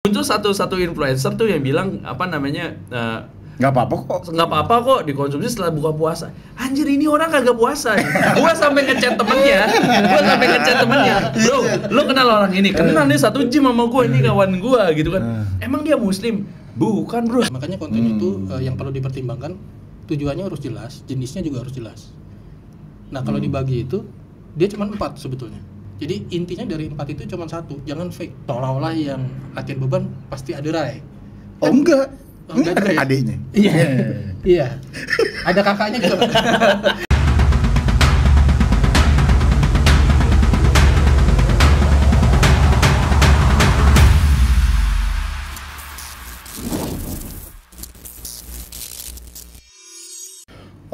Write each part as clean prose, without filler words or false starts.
Muncul satu influencer tuh yang bilang nggak apa-apa kok dikonsumsi setelah buka puasa. Anjir, ini orang kagak puasa. Gua sampai ngechat temennya. Bro, lo kenal orang ini? Kenal nih, satu gym sama gua, ini kawan gua gitu kan. Emang dia muslim? Bukan, bro. Makanya konten itu yang perlu dipertimbangkan, tujuannya harus jelas, jenisnya juga harus jelas. Nah, kalau dibagi itu dia cuma 4 sebetulnya. Jadi intinya dari 4 itu cuma 1, jangan fake. Seolah-olah yang latihan beban pasti ada Rai. Oh enggak. Enggak juga ya? Adiknya. Iya. Iya. Ada kakaknya juga.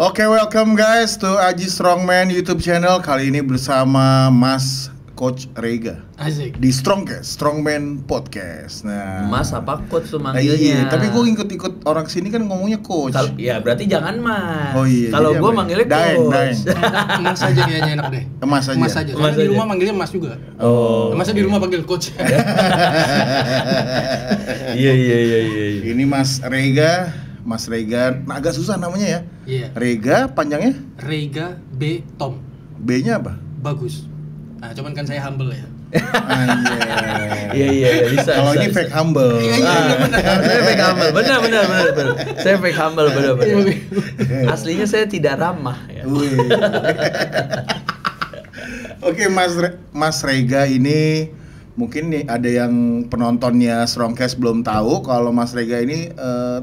Oke, welcome guys to Aji Strongman YouTube channel. Kali ini bersama Mas Coach Rega. Asik. Di Strongcast, Strongman Podcast. Nah, Mas apa coach tuh nah, manggilnya? iya, tapi gue ikut orang sini kan ngomongnya coach. Ya berarti jangan Mas. Oh iya. Kalau jadi gue apa? manggilnya Daeng. coach. Mas aja kayaknya enak deh. Mas aja. Mas aja. Mas Soalnya di aja. rumah manggilnya Mas juga. Oh. Masa di rumah panggil coach. Iya. Ini Mas Rega. Mas Rega, nah agak susah namanya ya. Iya. Rega panjangnya? Rega B Tom. B-nya apa? Bagus. Nah, cuman kan saya humble ya. Anjay. Iya, bisa. Kalau ini bisa. fake humble. Saya fake humble, benar. Saya fake humble, benar. Aslinya saya tidak ramah ya. Wih. Oke, Mas Rega ini mungkin nih ada yang penontonnya Strongcast belum tahu kalau Mas Rega ini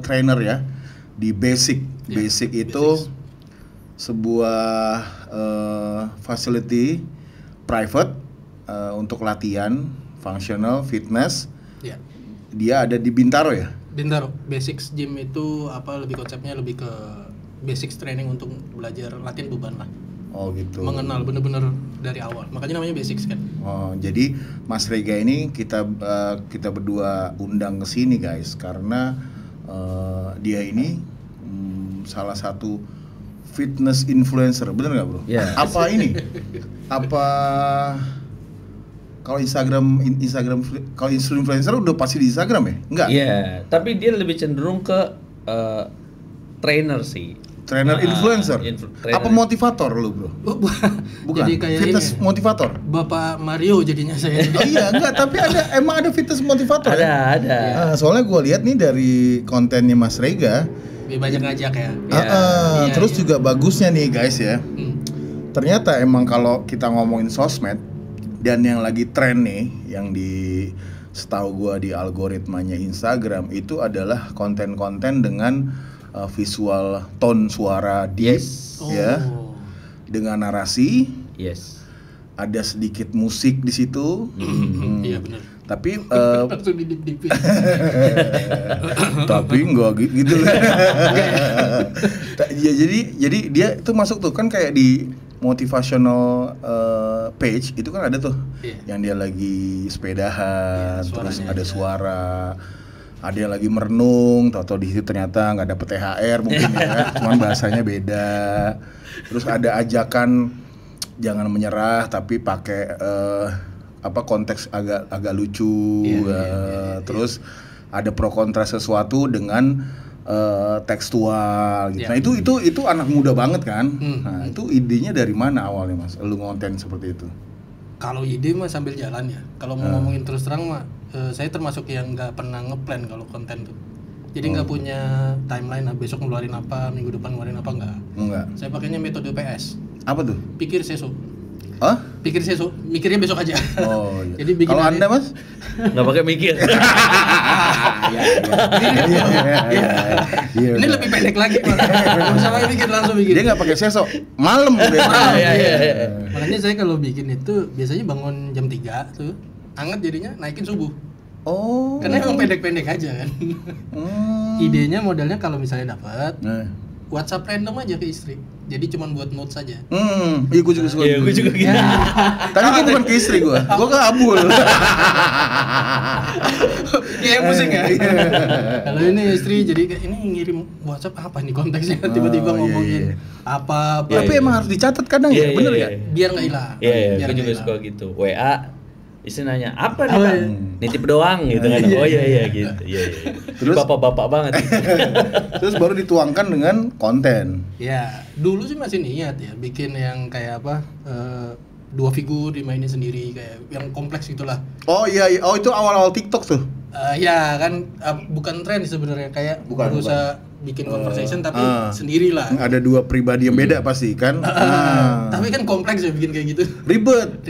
trainer ya di Basic. Ya, Basic itu sebuah facility private untuk latihan functional fitness. Ya. Dia ada di Bintaro ya? Bintaro. Basics Gym itu lebih konsepnya lebih ke basics training untuk belajar latihan beban lah. Oh gitu. Mengenal bener-bener dari awal. Makanya namanya basics kan. Oh, jadi Mas Rega ini kita berdua undang ke sini guys karena dia ini salah satu fitness influencer, bener nggak bro? Yeah. Apa ini? Apa kalau Instagram kalau influencer udah pasti di Instagram ya? Enggak? Iya, tapi dia lebih cenderung ke trainer sih. Trainer influencer. Trainer. Apa motivator lu bro? Bukan. Jadi kayak fitness ini. Motivator. Bapak Mario jadinya saya. Oh iya, enggak, tapi emang ada fitness motivator ya? Ada. Soalnya gue lihat nih dari kontennya Mas Rega, Banyak ngajak ya. terus juga bagusnya nih guys ya. Ternyata emang kalau kita ngomongin sosmed dan yang lagi tren nih, yang setahu gue di algoritmanya Instagram itu adalah konten-konten dengan visual tone suara deep, ya, dengan narasi. Yes. Ada sedikit musik di situ. Iya benar. Tapi Langsung didip-dipin. tapi enggak gitu. Ya, jadi dia itu masuk tuh kan kayak di motivational page itu kan ada tuh yang dia lagi sepedahan, terus ada suara, ada yang lagi merenung, tahu-tahu di situ ternyata nggak dapet THR mungkin ya, cuman bahasanya beda. Terus ada ajakan jangan menyerah tapi pakai konteks agak lucu. Terus ada pro kontra sesuatu dengan tekstual gitu. Nah, itu anak muda banget kan. Nah, itu idenya dari mana awalnya Mas? Lu ngonten seperti itu? Kalau ide mah sambil jalan ya. Kalau mau ngomongin terus terang mah saya termasuk yang nggak pernah ngeplan kalau konten tuh. Jadi nggak punya timeline besok ngeluarin apa, minggu depan ngeluarin apa enggak. Saya pakainya metode PS. Apa tuh? Pikir sesuk. Hah? Pikir sesuk, mikirnya besok aja. Oh iya. Jadi bikin kalau Anda Mas? Nggak pakai mikir. Iya. Ini lebih pendek lagi Pak. Enggak usah pakai mikir, langsung bikin. Dia nggak pakai sesok, malam udah. Iya. Makanya saya kalau bikin itu biasanya bangun jam 3 tuh. Anget jadinya naikin subuh. Oh. Karena emang pendek-pendek aja kan. Idenya modelnya kalau misalnya dapat WhatsApp random aja ke istri. Jadi cuma buat note saja. Iya gue juga suka. Iya, gue juga gitu. Tapi gue bukan ke istri gue ke Abul. Iya pusing ya. Kalau ini istri jadi kayak ini ngirim WhatsApp apa nih konteksnya tiba-tiba ngomongin apa. Tapi emang harus dicatat kadang ya, bener ya? Biar nggak hilang. Iya, gue juga suka gitu. WA istri nanya, apa nih Pak? Nitip doang gitu kan. Oh iya gitu. Iya. Terus bapak-bapak banget. Terus baru dituangkan dengan konten. Ya, dulu sih masih niat ya bikin yang kayak apa 2 figur dimainin sendiri kayak yang kompleks gitulah. Oh iya. Oh itu awal-awal TikTok tuh. Ya kan bukan tren sebenarnya kayak berusaha bikin conversation tapi sendirilah. Ada 2 pribadi yang beda pasti kan. Tapi kan kompleks ya bikin kayak gitu. Ribet.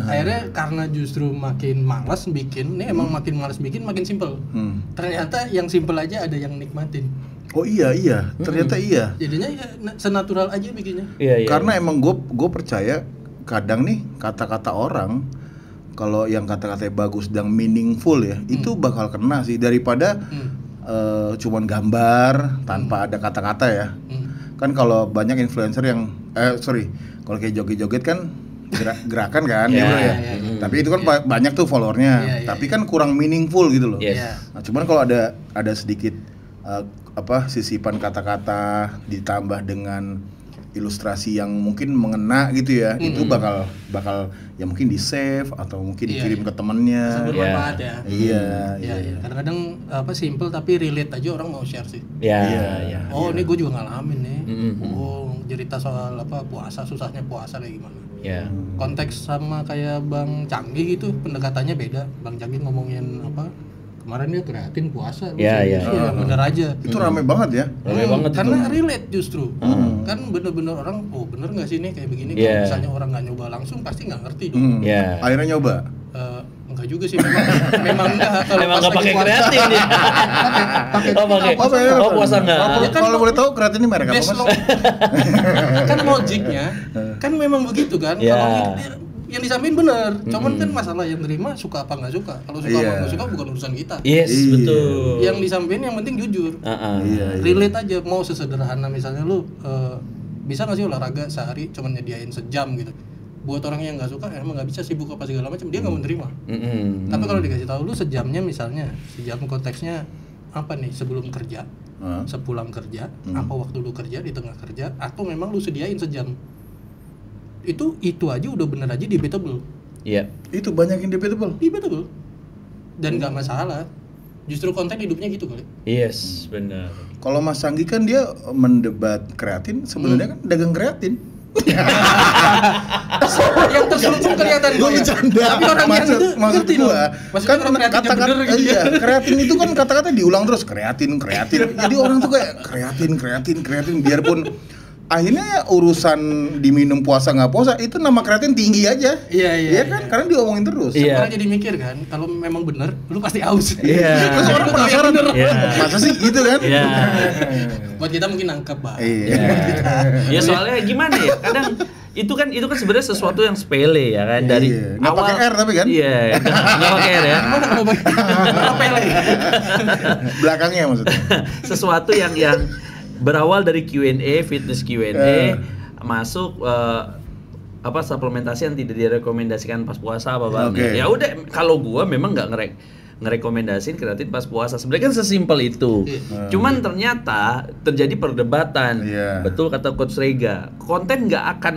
Akhirnya karena justru makin malas bikin, ini emang makin malas bikin makin simple. Ternyata yang simple aja ada yang nikmatin. Oh iya, ternyata iya. Jadinya ya senatural aja bikinnya. Iya. Karena emang gue percaya kadang nih kata-kata orang kalau yang kata-katanya bagus dan meaningful ya, itu bakal kena sih daripada cuman gambar tanpa ada kata-kata ya. Kan kalau banyak influencer yang kalau kayak joget-joget kan gerakan kan tapi itu kan banyak tuh followernya, tapi kan kurang meaningful gitu loh. Nah, cuman kalau ada sedikit sisipan kata-kata ditambah dengan ilustrasi yang mungkin mengena gitu ya, itu bakal ya mungkin di save atau mungkin dikirim ke temennya. Bermanfaat ya. Iya. Kadang-kadang simple tapi relate aja orang mau share sih. Iya. Ini gue juga ngalamin nih. Cerita soal puasa, susahnya puasa kayak gimana. Iya. Konteks sama kayak Bang Canggih gitu, pendekatannya beda. Bang Canggih ngomongin kemarin dia kreatin puasa. Iya. Bener aja. Itu rame banget ya. Rame banget karena itu. relate justru. Kan bener-bener orang, bener nggak sih nih kayak begini. Kalau misalnya orang nggak nyoba langsung pasti nggak ngerti dong. Akhirnya nyoba. Enggak juga sih, memang enggak. Memang nggak pakai kreatin nih. Pakai. Puasa nggak? Kalau boleh tahu kreatin ini merek apa Mas? Kan logiknya kan memang begitu kan. Kalau yang disampaikan benar, cuman kan masalah yang terima suka apa nggak suka. Kalau suka apa nggak suka bukan urusan kita. Yes, betul. Yang disampaikan yang penting jujur. Relate aja, mau sesederhana misalnya lu bisa nggak sih olahraga sehari cuman nyediain sejam gitu. Buat orang yang nggak suka emang nggak bisa sibuk apa segala macam, dia nggak mau terima. Tapi kalau dikasih tahu lu sejamnya misalnya, sejam konteksnya apa nih, sebelum kerja, sepulang kerja, apa waktu lu kerja, di tengah kerja, atau memang lu sediain sejam. Itu aja udah bener aja debatable. Iya. Itu banyak yang debatable. Dan nggak masalah. Justru konten hidupnya gitu kali. Yes, benar. Kalau Mas Sanggi kan dia mendebat kreatin, sebenarnya kan dagang kreatin. Yang terselubung kelihatan gue ya. Tapi orang maksud gua kan kata-kata kreatin itu kan kata-kata diulang terus, kreatin. Jadi orang tuh kayak kreatin biarpun akhirnya urusan diminum puasa nggak puasa itu nama kreatin tinggi aja. Iya kan, karena diomongin terus. Orang jadi mikir kan, kalau memang bener, lu pasti aus. Terus orang penasaran, masa sih gitu kan? Buat kita mungkin nangkep, Pak. Ya soalnya gimana ya, kadang itu kan sebenarnya sesuatu yang sepele ya kan, dari nggak pakai R tapi kan? Iya, nggak pakai R ya. Sepele. Belakangnya maksudnya. Sesuatu yang berawal dari Q&A, fitness Q&A, masuk suplementasi yang tidak direkomendasikan pas puasa apa. Ya udah, kalau gua memang nggak ngerekomendasiin kreatin pas puasa. Sebenarnya kan sesimpel itu. Cuman ternyata terjadi perdebatan. Betul kata Coach Rega. Konten nggak akan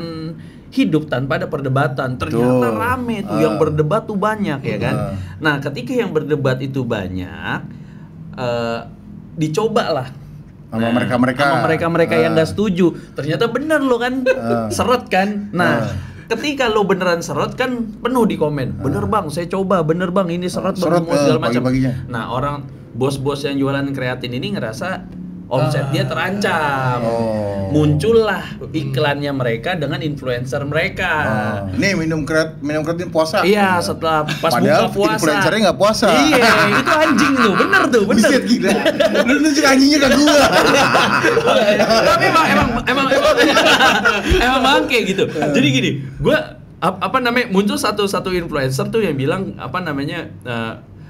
hidup tanpa ada perdebatan. Ternyata rame tuh, yang berdebat tuh banyak ya kan. Nah, ketika yang berdebat itu banyak, dicoba lah sama mereka yang nggak setuju. Ternyata bener lo kan, seret kan. Nah, ketika lo beneran seret kan penuh di komen. Bener bang, saya coba. Bener bang, ini seret bang, semua segala macam. Nah, orang bos-bos yang jualan kreatin ini ngerasa omsetnya terancam. Muncullah iklannya mereka dengan influencer mereka. Nih minum kreatin puasa. Iya, setelah pas padahal buka puasa. Influencernya nggak puasa. Iya, itu anjing tuh, bener. Buset, gila. Lu nunjuk anjingnya ke gua. Tapi emang bangke gitu. Jadi gini, gua muncul satu influencer tuh yang bilang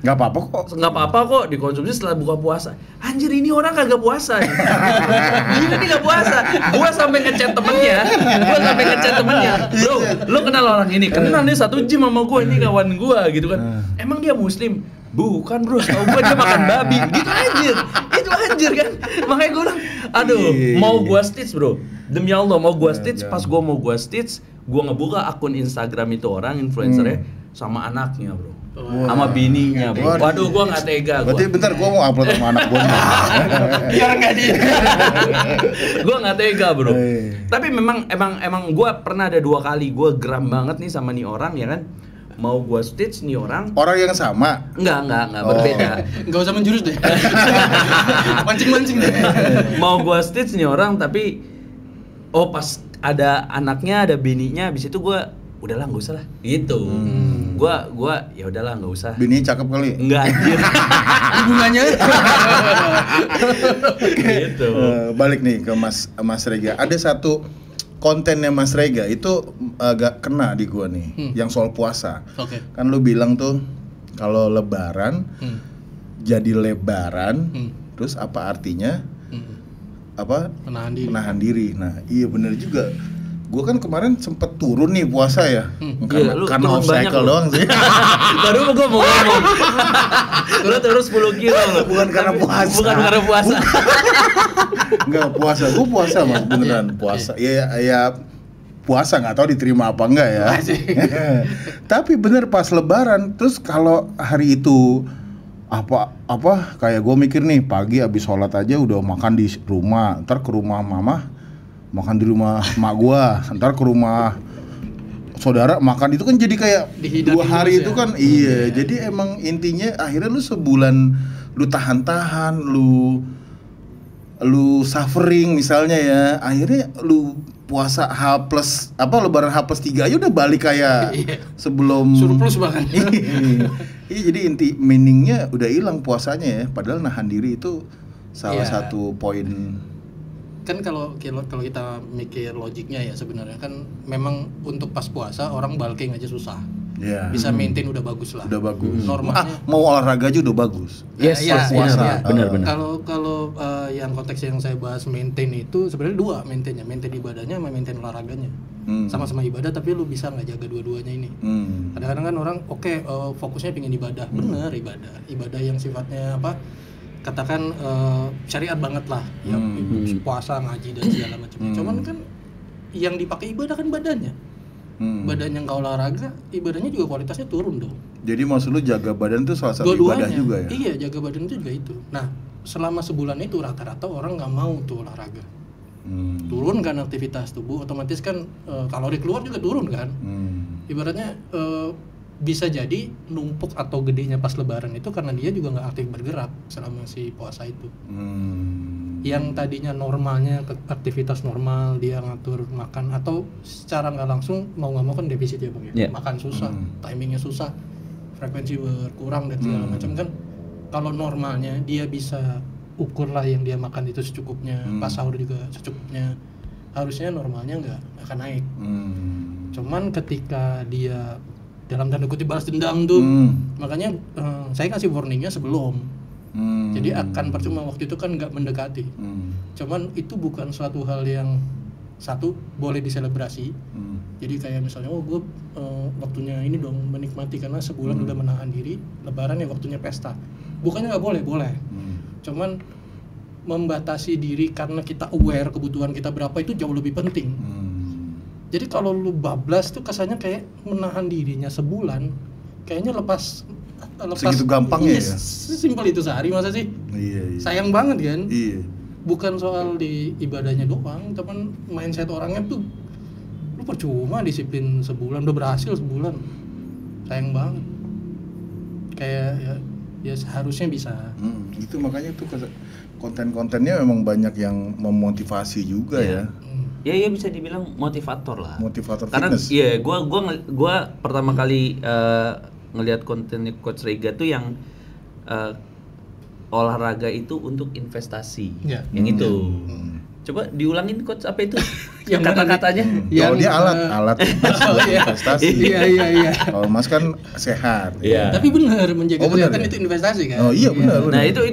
Nggak apa-apa kok dikonsumsi setelah buka puasa. Anjir, ini orang kagak puasa. Ini nggak puasa. Gua sampai ngechat temennya. Bro, lu kenal orang ini? Kenal nih, satu gym sama gua, ini kawan gua gitu kan. Emang dia muslim? Bukan bro, tau gua dia makan babi. Gitu itu anjir kan. Makanya gua bilang, mau gua stitch bro. Demi Allah mau gua stitch. Pas gua mau gua stitch, gua ngebuka akun Instagram itu orang influencernya. sama anaknya, Bro. Wah. Sama bininya, Bro. Waduh, gua nggak tega. Berarti bentar gua mau upload sama anak gua. Biar nggak di. Gua nggak tega, Bro. Tapi emang gua pernah ada 2 kali gua geram banget nih sama nih orang ya kan. Mau gua stage nih orang. Orang yang sama? Enggak, berbeda. Enggak usah menjurus deh. Mancing-mancing deh. Mau gua stage nih orang tapi pas ada anaknya, ada bininya, habis itu gua udahlah nggak usah lah. Gitu. Gua ya udahlah nggak usah. Bininya cakep kali. Enggak anjir. Hubungannya. Gitu. Balik nih ke Mas Rega. Ada satu kontennya Mas Rega itu agak kena di gua nih, yang soal puasa. Oke. Kan lu bilang tuh kalau lebaran jadi lebaran, terus apa artinya? Apa? Menahan diri. Nah, iya bener juga. Gua kan kemarin sempet turun nih puasa ya, karena obstacle doang sih. Baru gua mau ngomong. Lu terus 10 kilo loh. Bukan karena puasa. Bukan karena puasa. Enggak puasa, gua puasa Mas, beneran puasa. Ya puasa, nggak tahu diterima apa enggak ya. Tapi bener pas lebaran, terus kalau hari itu apa kayak gue mikir nih, pagi abis sholat aja udah makan di rumah, ntar ke rumah mama makan di rumah mak gua, ntar ke rumah saudara makan, itu kan jadi kayak 2 hari itu kan iya. Jadi emang intinya akhirnya lu sebulan lu tahan-tahan, lu suffering misalnya ya, akhirnya lu puasa lebaran H+3 aja udah balik kayak sebelum surplus bahkan. Iya, jadi inti meaningnya udah hilang puasanya ya, padahal nahan diri itu salah satu poin. Kan kalau kita mikir logiknya ya, sebenarnya kan memang untuk pas puasa orang bulking aja susah. Bisa maintain udah bagus lah. Udah bagus. Normalnya mau olahraga aja udah bagus. Yes, puasa. Benar. Kalau yang konteks yang saya bahas maintain itu sebenarnya 2 maintainnya, maintain ibadahnya sama maintain olahraganya. Sama-sama ibadah tapi lu bisa nggak jaga dua-duanya ini. Kadang-kadang kan orang fokusnya pengen ibadah, bener ibadah yang sifatnya apa? Katakan syariat banget lah, ya puasa, ngaji dan segala macamnya. Cuman kan yang dipakai ibadah kan badannya. Badannya nggak olahraga, ibadahnya juga kualitasnya turun dong. Jadi maksud lu jaga badan itu salah satu ibadah juga ya? Iya, jaga badan itu juga itu. Nah, selama sebulan itu rata-rata orang nggak mau tuh olahraga. Turun kan aktivitas tubuh, otomatis kan kalori keluar juga turun kan. Ibaratnya bisa jadi numpuk atau gedenya pas lebaran itu karena dia juga nggak aktif bergerak selama si puasa itu. Yang tadinya normalnya aktivitas normal, dia ngatur makan atau secara nggak langsung mau nggak mau kan defisit ya Bang ya. Makan susah, timingnya susah, frekuensi berkurang dan segala macam kan. Kalau normalnya dia bisa ukur lah yang dia makan itu secukupnya, pas sahur juga secukupnya, harusnya normalnya nggak akan naik. Cuman ketika dia dalam tanda kutip balas dendam tuh, makanya saya kasih warningnya sebelum. Jadi akan percuma, waktu itu kan nggak mendekati. Cuman itu bukan suatu hal yang satu boleh diselebrasi. Jadi kayak misalnya gue waktunya ini dong menikmati karena sebulan udah menahan diri, lebaran ya waktunya pesta. Bukannya nggak boleh. Cuman membatasi diri karena kita aware kebutuhan kita berapa itu jauh lebih penting. Jadi kalau lu bablas tuh kesannya kayak menahan dirinya sebulan, kayaknya lepas segitu gampangnya ya. Simpel itu sehari masa sih? Iya. Sayang banget kan? Iya. Bukan soal di ibadahnya doang, tapi mindset orangnya tuh lu percuma disiplin sebulan, udah berhasil sebulan. Sayang banget. Kayak ya seharusnya bisa. Itu makanya tuh konten-kontennya memang banyak yang memotivasi juga ya. Ya bisa dibilang motivator lah. Motivator karena, fitness. Iya, gua pertama kali ngelihat konten Coach Rega tuh yang olahraga itu untuk investasi. Yang itu. Coba diulangin Coach, apa itu? Yang kata-katanya? Kalau dia alat investasi. Iya. Kalau Mas kan sehat. Iya. Tapi benar menjaga kesehatan itu investasi kan? Oh iya benar. Nah itu.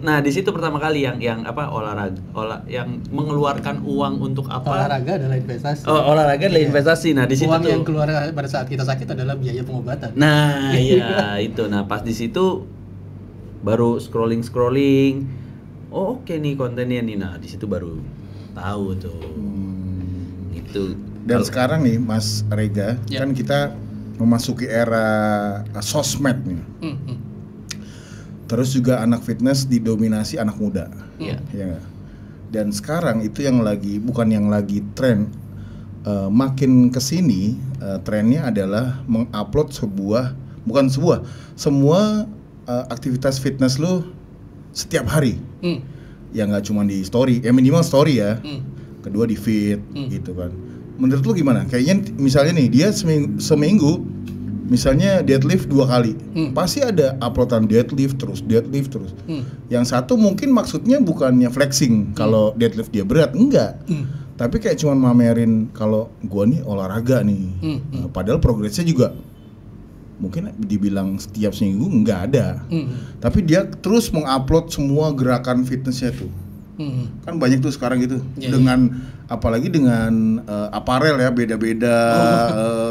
Nah di situ pertama kali yang apa olahraga, yang mengeluarkan uang untuk apa? Olahraga adalah investasi. Olahraga adalah investasi. Nah di situ uang yang keluar pada saat kita sakit adalah biaya pengobatan. Nah iya itu. Nah pas di situ baru scrolling. Oh oke nih kontennya nih. Nah di situ baru tahu tuh. Gitu. Dan sekarang nih Mas Rega, kan kita memasuki era sosmed nih. Terus juga anak fitness didominasi anak muda. Iya. Ya nggak? Dan sekarang itu yang lagi tren, makin kesini trennya adalah mengupload semua aktivitas fitness lu setiap hari. Ya nggak cuma di story, ya minimal story ya. Kedua di feed gitu kan. Menurut lu gimana? Kayaknya misalnya nih dia seminggu misalnya deadlift 2 kali, pasti ada uploadan deadlift terus. Yang satu mungkin maksudnya bukannya flexing kalau deadlift dia berat, enggak. Tapi kayak cuman mamerin kalau gua nih olahraga nih. Padahal progresnya juga mungkin dibilang setiap seminggu enggak ada. Tapi dia terus mengupload semua gerakan fitnessnya tuh. Kan banyak tuh sekarang gitu. Dengan apalagi dengan aparel ya beda-beda,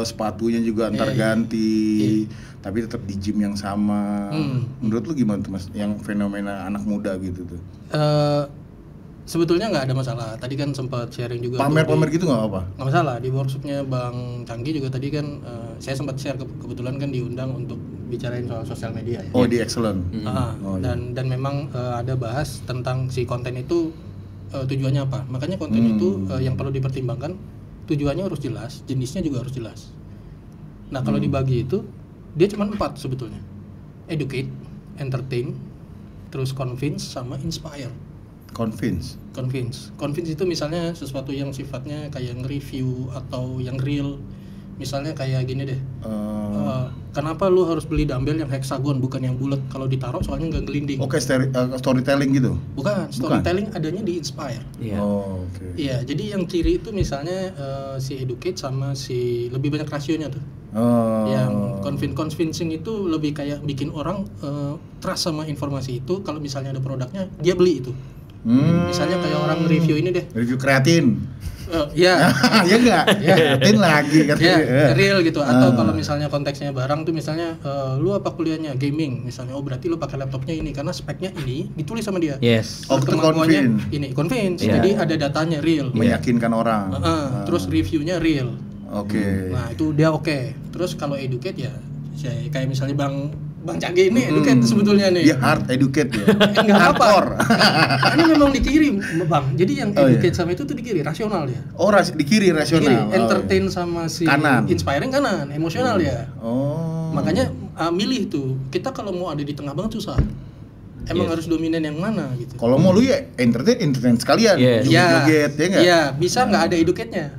sepatunya juga antar ganti, tapi tetap di gym yang sama. Menurut lu gimana tuh Mas, yang fenomena anak muda gitu tuh? Sebetulnya nggak ada masalah. Tadi kan sempat sharing juga. Pamer-pamer gitu nggak apa? Nggak masalah. Di workshopnya Bang Canggi juga tadi kan saya sempat share kebetulan kan diundang untuk bicarain soal sosial media. Ya. Oh di Excellent. Dan memang ada bahas tentang si konten itu tujuannya apa. Makanya konten itu yang perlu dipertimbangkan, tujuannya harus jelas, jenisnya juga harus jelas. Nah kalau dibagi itu dia cuma 4 sebetulnya. Educate, entertain, terus convince sama inspire. Convince itu misalnya sesuatu yang sifatnya kayak nge-review atau yang real. Misalnya kayak gini deh, kenapa lu harus beli dumbbell yang hexagon bukan yang bulat? Kalau ditaruh soalnya nggak gelinding. Oke, storytelling gitu? Bukan, storytelling adanya di inspire. Oh, oke. Iya, jadi yang ciri itu misalnya si educate sama si lebih banyak rasionya tuh. Yang convincing itu lebih kayak bikin orang trust sama informasi itu. Kalau misalnya ada produknya, dia beli itu. Misalnya kayak orang review ini deh. Review kreatin. Ya. Ya enggak? Kreatin lagi katanya. Ya, real gitu. Atau kalau misalnya konteksnya barang tuh misalnya lu apa kuliahnya gaming misalnya. Oh, berarti lu pakai laptopnya ini karena speknya ini ditulis sama dia. Yes. Oh, kemampuannya ini convince. Yeah. Jadi ada datanya real. Meyakinkan orang. Terus reviewnya real. Oke. Nah, itu dia oke. Terus kalau educate ya kayak misalnya Bang Canggi ini educate sebetulnya nih. Dia hard educate ya. Enggak apa-apa. Ini memang di kiri, Bang. Jadi yang educate sama itu tuh di kiri, rasional ya. Oh, di kiri rasional. Di kiri, entertain sama si kanan. Inspiring kanan, emosional ya. Oh. Makanya milih tuh. Kita kalau mau ada di tengah banget susah. Emang harus dominan yang mana gitu. Kalau mau lu ya entertain sekalian. Joget ya enggak? Iya, bisa enggak ada educate-nya.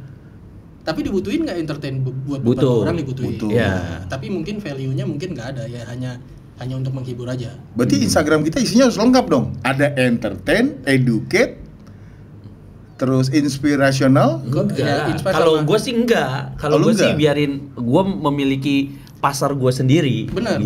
Tapi dibutuhin nggak entertain buat beberapa orang dibutuhin. Ya. Tapi mungkin value-nya mungkin nggak ada ya, hanya untuk menghibur aja. Berarti Instagram kita isinya harus lengkap dong. Ada entertain, educate, terus inspirational. Kalau gue sih enggak. Kalau gue sih biarin gue memiliki pasar gue sendiri. Benar.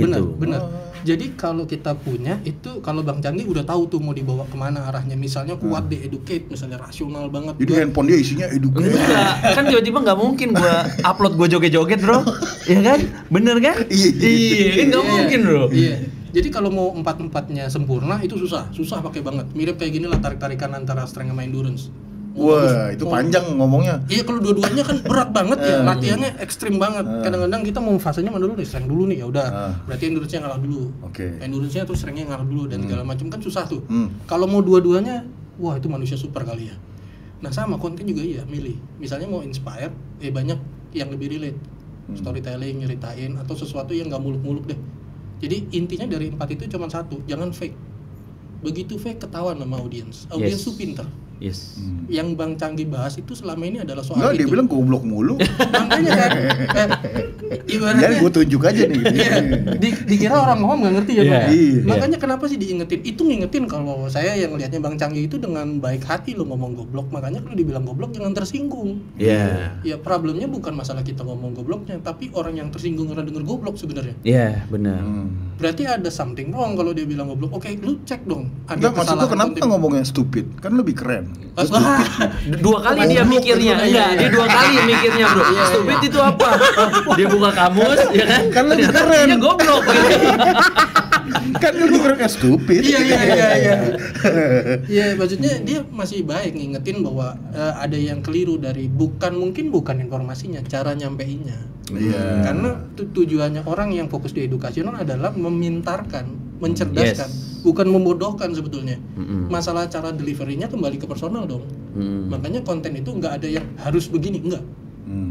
Jadi kalau kita punya itu, kalau Bang Canggi udah tahu tuh mau dibawa kemana arahnya. Misalnya kuat di educate, misalnya rasional banget. Jadi handphone dia isinya educate. Enggak, kan tiba-tiba nggak mungkin gua upload gua joget-joget bro. Iya kan? Bener kan? Iya, kan nggak mungkin bro. Iya. Jadi kalau mau 4-4-nya sempurna itu susah pakai banget. Mirip kayak gini lah tarik-tarikan antara strength sama endurance. Wah, itu panjang ngomongnya. Iya, kalau dua-duanya kan berat banget ya, latihannya ekstrim banget. Kadang-kadang kita mau fasenya mana dulu nih, strength dulu nih, ya udah. Berarti endurance-nya ngalah dulu. Endurance-nya terus strength-nya ngalah dulu dan segala macam kan susah tuh. Kalau mau dua-duanya, wah itu manusia super kali ya. Nah, sama konten juga iya, milih. Misalnya mau inspire, banyak yang lebih relate. Storytelling, nyeritain atau sesuatu yang enggak muluk-muluk deh. Jadi intinya dari 4 itu cuma satu, jangan fake. Begitu fake ketahuan sama audiens. Audiens tuh pinter. Yes. Yang Bang Canggi bahas itu selama ini adalah soal itu. Dia bilang goblok mulu. Makanya kan ibaratnya gue tunjuk aja nih. Iya, dikira orang ngomong nggak ngerti ya Bang. Iya. Makanya kenapa sih diingetin? Itu ngingetin kalau saya yang lihatnya Bang Canggi itu dengan baik hati lo ngomong goblok. Makanya kalau dibilang goblok jangan tersinggung. Iya. Ya problemnya bukan masalah kita ngomong gobloknya, tapi orang yang tersinggung karena denger goblok sebenarnya. Iya, benar. Berarti ada something wrong kalau dia bilang goblok. Oke, lu cek dong. Ada maksud lu kenapa ngomongnya stupid? Kan lebih keren. Dua kali dia mikirnya, dia 2 kali mikirnya bro. Stupid itu apa? Dia buka kamus, ya kan? Kan lebih keren. Goblok. Kan lu kurang stupid. Iya. Iya, maksudnya dia masih baik ngingetin bahwa ada yang keliru dari bukan informasinya, cara nyampeinnya. Iya. Karena tujuannya orang yang fokus di edukasional adalah memintarkan, mencerdaskan, bukan membodohkan sebetulnya. Masalah cara deliverynya kembali ke personal dong. Makanya konten itu nggak ada yang harus begini, enggak.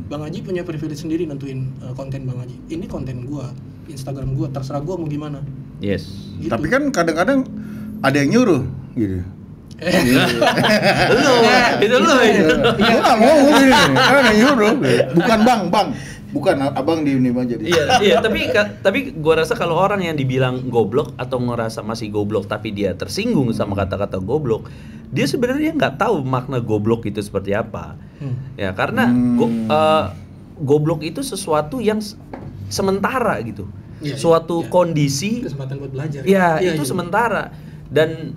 Bang Haji punya privilege sendiri nentuin konten Bang Haji. Ini konten gua, Instagram gua, terserah gua mau gimana. Yes. Gitu. Tapi kan kadang-kadang ada yang nyuruh gitu. Itu lo. Gua nggak mau gini. Kan ada yang nyuruh. Bukan bang. Bukan abang di ini aja. Iya, tapi gua rasa kalau orang yang dibilang goblok atau ngerasa masih goblok tapi dia tersinggung sama kata-kata goblok, dia sebenarnya nggak tahu makna goblok itu seperti apa. Ya karena goblok itu sesuatu yang sementara gitu. Suatu kondisi kesempatan buat belajar. Ya, itu sementara. Dan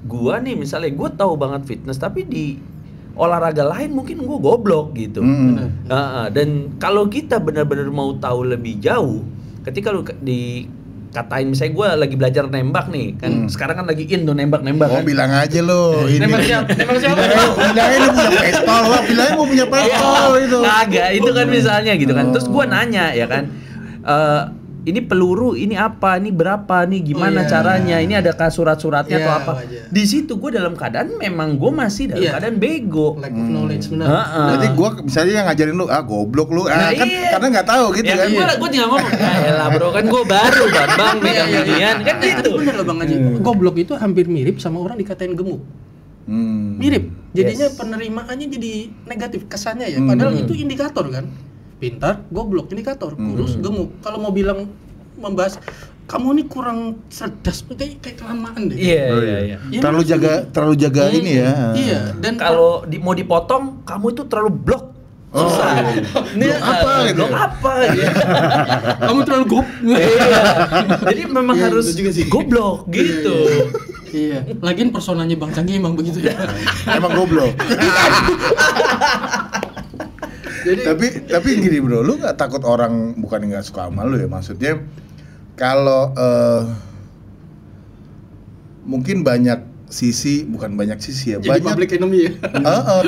gua nih misalnya gua tahu banget fitness tapi di olahraga lain mungkin gua goblok gitu. Dan kalau kita benar-benar mau tahu lebih jauh, ketika lu dikatain misalnya gue lagi belajar nembak nih kan sekarang kan lagi in tuh nembak kan. Bilang aja lo ini Nembak siapa? bilangnya lu punya pistol lo, bilangnya mau punya pistol itu. Kagak, itu kan misalnya gitu kan. Terus gue nanya ya kan, ini peluru, ini apa, ini berapa, nih gimana caranya, ini adakah surat-suratnya atau apa. Di situ gue dalam keadaan memang gue masih dalam keadaan bego. Lack of knowledge benar. Berarti gue misalnya yang ngajarin lu, goblok lu, kan karena nggak tahu gitu ya, kan. Gue tinggal ngomong, lah bro kan gue baru bang megang ginian kan gitu. Tapi bener loh Bang Haji, goblok itu hampir mirip sama orang dikatain gemuk. Mirip, jadinya penerimaannya jadi negatif kesannya ya. Padahal itu indikator kan. Pintar, goblok, indikator, kurus, gemuk. Kalau mau bilang membahas kamu ini kurang cerdas, kayak kelamaan deh. Iya. Terlalu jaga ini ya. Iya. Dan kalau mau dipotong, kamu itu terlalu blok. Susah. Ini apa gitu? Blok apa? Kamu terlalu Iya. Jadi memang harus goblok gitu. Iya. Lagian personanya Bang Canggih emang begitu ya. Emang goblok. Jadi, tapi gini bro, lu nggak takut orang bukan nggak suka sama lu ya, maksudnya kalau mungkin banyak sisi ya, jadi banyak public enemy ya.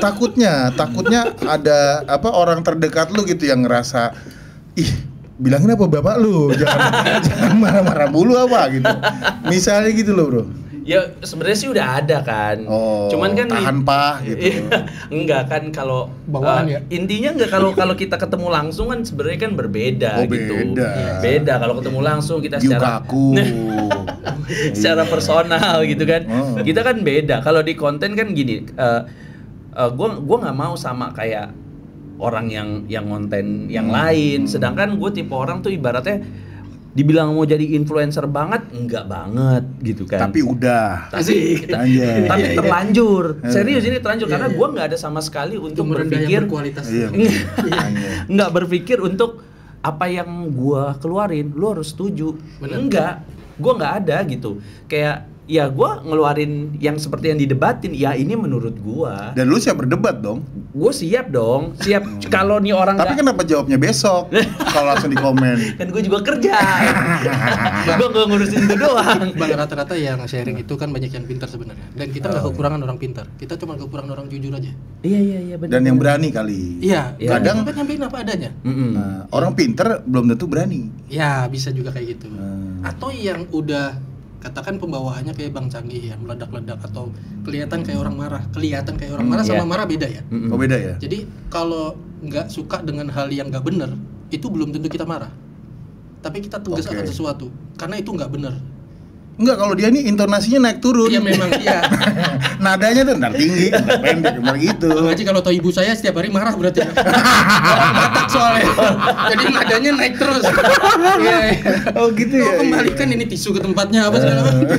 takutnya ada orang terdekat lu gitu yang ngerasa bilangin apa bapak lu, jangan marah-marah mulu apa gitu, misalnya gitu loh bro. Ya sebenarnya sih udah ada kan. Cuman kan tahan gitu. Enggak kan kalau bawaan ya. Intinya enggak kalau kita ketemu langsung kan sebenarnya kan berbeda gitu. Beda kalau ketemu langsung kita secara personal gitu kan. Kita kan beda. Kalau di konten kan gini, gua enggak mau sama kayak orang yang konten yang lain. Sedangkan gue tipe orang tuh ibaratnya dibilang mau jadi influencer banget, enggak banget gitu kan. Tapi udah. Tapi terlanjur. Serius ini terlanjur karena gue nggak ada sama sekali untuk berpikir kualitas. Nggak berpikir untuk apa yang gue keluarin, lu harus setuju. Enggak, gue nggak ada gitu. Kayak ya gue ngeluarin yang seperti yang didebatin, ya ini menurut gue. Dan lu siap berdebat dong? Gue siap dong, siap. Kalau nih orang tapi kenapa jawabnya besok? Kalau langsung di komen. Kan gue juga kerja. Gue gak ngurusin itu doang. Bang, rata-rata yang sharing itu kan banyak yang pintar sebenarnya. Dan kita nggak kekurangan orang pintar. Kita cuma kekurangan orang jujur aja. Iya benar. Dan yang berani kali. Iya. Kadang nyampein apa adanya. Orang pintar belum tentu berani. Ya bisa juga kayak gitu. Atau yang udah katakan pembawaannya kayak Bang Canggih yang meledak-ledak atau kelihatan kayak orang marah, sama marah beda ya. Beda ya. Jadi kalau nggak suka dengan hal yang nggak benar, itu belum tentu kita marah. Tapi kita tegas akan sesuatu, karena itu nggak benar. Enggak, kalau dia nih intonasinya naik turun. Iya memang iya. Nadanya tuh ntar tinggi, ntar pendek, ntar gitu. Bang Haji kalau tau ibu saya setiap hari marah berarti. Matak soalnya. Jadi nadanya naik terus. Iya. Oh gitu ya. Kembalikan ini tisu ke tempatnya apa segala macam.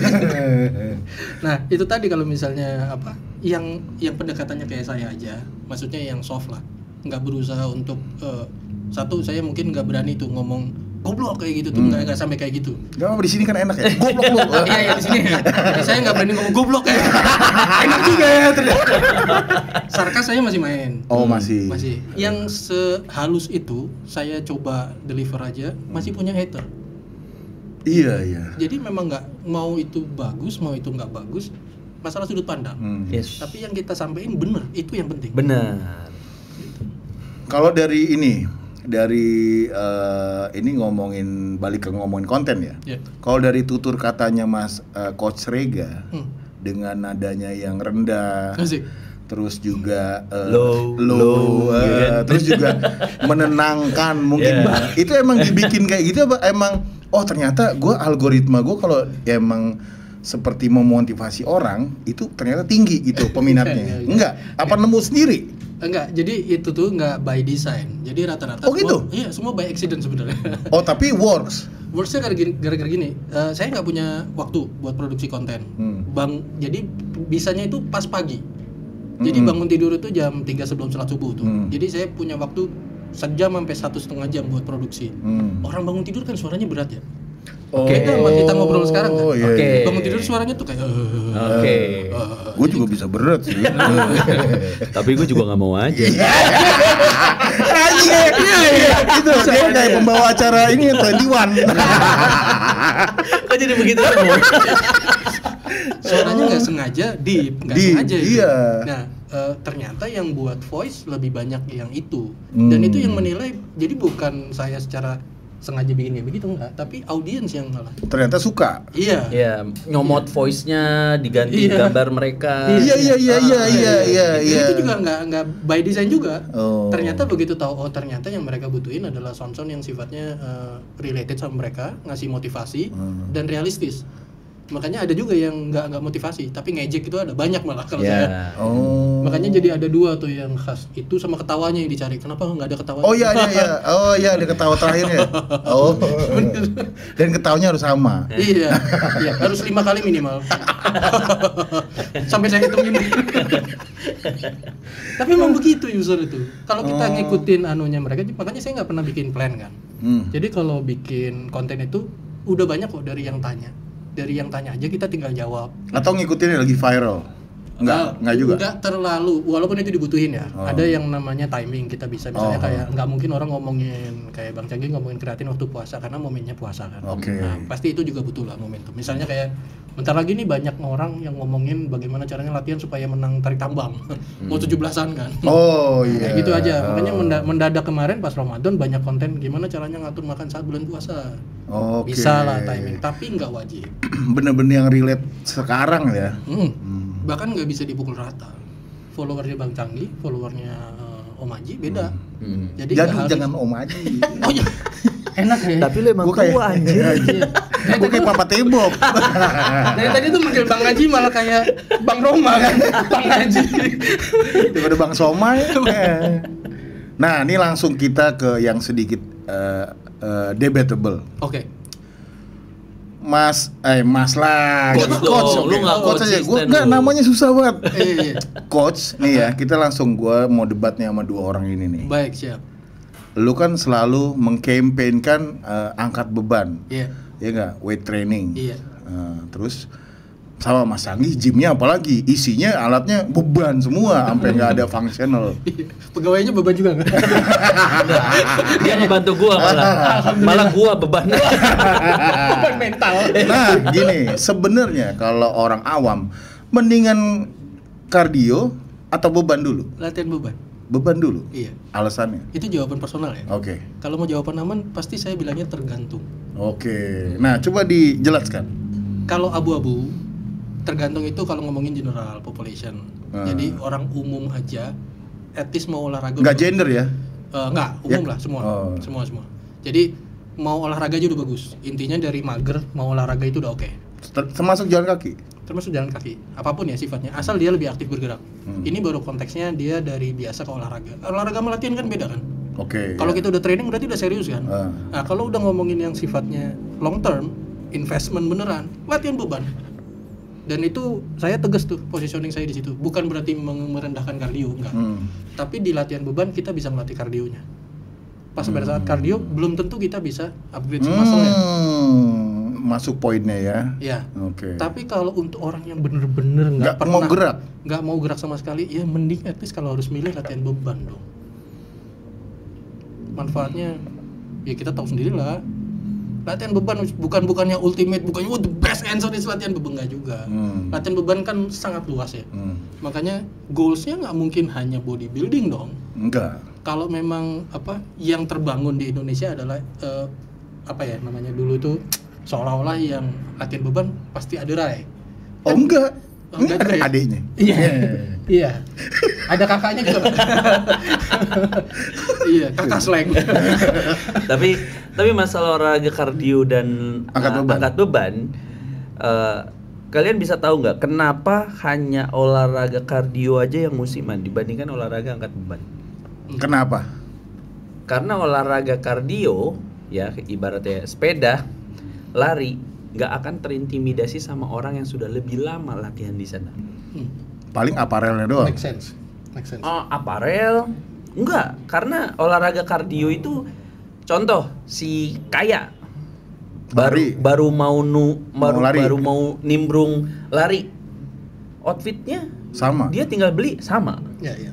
Nah, itu tadi kalau misalnya yang pendekatannya kayak saya aja, maksudnya yang soft lah. Nggak berusaha untuk satu, saya mungkin nggak berani tuh ngomong goblok kayak gitu tuh, nggak sampai kayak gitu. Gak apa di sini kan enak ya. Goblok lu. Iya di sini. Saya nggak berani ngomong goblok ya. Enak juga ya ternyata. Sarkas saya masih main. Oh masih. Yang sehalus itu saya coba deliver aja, masih punya hater. Iya. Jadi memang nggak mau itu bagus, mau itu nggak bagus, masalah sudut pandang. Yes. Tapi yang kita sampaikan bener, itu yang penting. Benar. Kalau dari ini ngomongin balik ke ngomongin konten ya. Yeah. Kalau dari tutur katanya Mas Coach Rega dengan nadanya yang rendah, Asik. terus juga Low, yeah. Terus juga menenangkan mungkin. Itu emang dibikin kayak gitu apa emang ternyata algoritma gue kalau emang seperti memotivasi orang itu ternyata tinggi gitu peminatnya. Enggak, apa nemu sendiri? Enggak, jadi itu tuh enggak by design. Jadi rata-rata gitu? Iya, semua by accident sebenarnya. Tapi works. Worksnya gara-gara gini, saya nggak punya waktu buat produksi konten. Jadi bisanya itu pas pagi. Jadi bangun tidur itu jam 3 sebelum sholat subuh tuh. Jadi saya punya waktu sejam sampai 1,5 jam buat produksi. Orang bangun tidur kan suaranya berat ya. Beda sama kita ngobrol sekarang kan. Iya. Bangun tidur suaranya tuh kayak Gue juga bisa berat sih. Tapi gue juga nggak mau aja. Iya. Itu dia kayak pembawa acara ini 21. Kok jadi begitu? suaranya nggak sengaja nggak sengaja itu. Iya. Nah ternyata yang buat voice lebih banyak yang itu dan itu yang menilai. Jadi bukan saya secara sengaja bikin kayak begitu enggak, tapi audiens yang malah ternyata suka. Iya. Iya, nyomot voice-nya, diganti gambar mereka. Iya. Itu juga nggak by design juga. Ternyata begitu tahu ternyata yang mereka butuhin adalah sound yang sifatnya related sama mereka, ngasih motivasi dan realistis. Makanya ada juga yang nggak motivasi, tapi ngejek itu ada banyak malah kalau saya. Makanya jadi ada dua tuh yang khas itu sama ketawanya yang dicari. Kenapa nggak ada ketawanya? Iya ada ketawa terakhirnya. Dan ketawanya harus sama. Iya, harus 5 kali minimal. Sampai saya hitung ini. Tapi emang begitu user itu. Kalau kita ngikutin anunya mereka, makanya saya nggak pernah bikin plan kan. Jadi kalau bikin konten itu udah banyak kok dari yang tanya. Dari yang tanya aja kita tinggal jawab. Atau ngikutin yang lagi viral? Enggak juga? Enggak terlalu, walaupun itu dibutuhin ya. Ada yang namanya timing, kita bisa misalnya kayak nggak mungkin orang ngomongin kayak Bang Canggi ngomongin kreatin waktu puasa karena momennya puasa kan. Nah, pasti itu juga butuh lah momentum. Misalnya kayak bentar lagi nih banyak orang yang ngomongin bagaimana caranya latihan supaya menang tarik tambang. Mau 17-an kan. Kayak gitu aja. Makanya mendadak kemarin pas Ramadan banyak konten gimana caranya ngatur makan saat bulan puasa. Bisa lah timing, tapi nggak wajib. Bener-bener yang relate sekarang ya. Bahkan nggak bisa dipukul rata. Followernya Bang Canggi, followernya Om Aji beda. Jadi jangan Om Aji. Oh iya. Enak ya. Tapi lu emang tua anjir. Gue kayak Papa Tembok. Dari tadi tuh manggil Bang Aji malah kayak Bang Roma kan. Bang Aji. Daripada Bang Somai. Nah, ini langsung kita ke yang sedikit debatable. Oke. Mas lah. Coach, lu nggak coach aja. Gue nggak, namanya susah banget. Coach, nih ya, kita langsung gue mau debat nih sama dua orang ini nih. Baik, siap. Lu kan selalu mengkampanyekan angkat beban. Iya. Ya nggak, weight training. Iya. Terus sama Mas Anggi gymnya apalagi isinya alatnya beban semua sampai nggak ada functional. Pegawainya beban juga nggak? Dia ngebantu gua malah gua beban. Beban mental. Nah gini, sebenarnya kalau orang awam mendingan kardio atau beban dulu? Latihan beban. Beban dulu. Iya. Alasannya? Itu jawaban personal ya. Oke. Kalau mau jawaban aman pasti saya bilangnya tergantung. Oke. Nah coba dijelaskan. Kalau abu-abu tergantung itu kalau ngomongin general population. Jadi orang umum aja etis mau olahraga. Nggak gender ya? Nggak, umum lah semua. Semua. Jadi mau olahraga aja udah bagus. Intinya dari mager mau olahraga itu udah oke. Termasuk jalan kaki? Termasuk jalan kaki. Apapun ya sifatnya, asal dia lebih aktif bergerak. Ini baru konteksnya dia dari biasa ke olahraga. Olahraga sama latihan kan beda kan? Oke. Kalau kita udah training berarti udah serius kan? Nah, kalau udah ngomongin yang sifatnya long term, investment beneran, latihan beban. Dan itu saya tegas tuh positioning saya di situ. Bukan berarti merendahkan kardio, enggak. Tapi di latihan beban kita bisa melatih kardionya. Pas pada saat kardio belum tentu kita bisa upgrade muscle-nya. Masuk poinnya ya. Iya. Oke. Tapi kalau untuk orang yang bener-bener nggak pernah mau gerak sama sekali, ya mending at least kalau harus milih latihan beban dong. Manfaatnya ya kita tahu sendiri lah. Latihan beban bukannya ultimate, bukannya the best answer is latihan beban, enggak juga. Latihan beban kan sangat luas ya. Makanya goalsnya nggak mungkin hanya bodybuilding dong. Enggak. Kalau memang yang terbangun di Indonesia adalah namanya dulu tuh seolah-olah yang latihan beban pasti ada Rai. Oh enggak. Enggak juga ya? Adiknya. Iya. Ada kakaknya juga. Iya, kakak slang. tapi masalah olahraga kardio dan angkat beban, kalian bisa tahu nggak kenapa hanya olahraga kardio aja yang musiman dibandingkan olahraga angkat beban? Kenapa? Karena olahraga kardio ya ibaratnya sepeda, lari nggak akan terintimidasi sama orang yang sudah lebih lama latihan di sana. Paling aparelnya doang. Make sense. Oh, aparel? Enggak, karena olahraga kardio itu contoh si Kaya baru mau nimbrung lari. Outfitnya sama. Dia tinggal beli sama. Iya.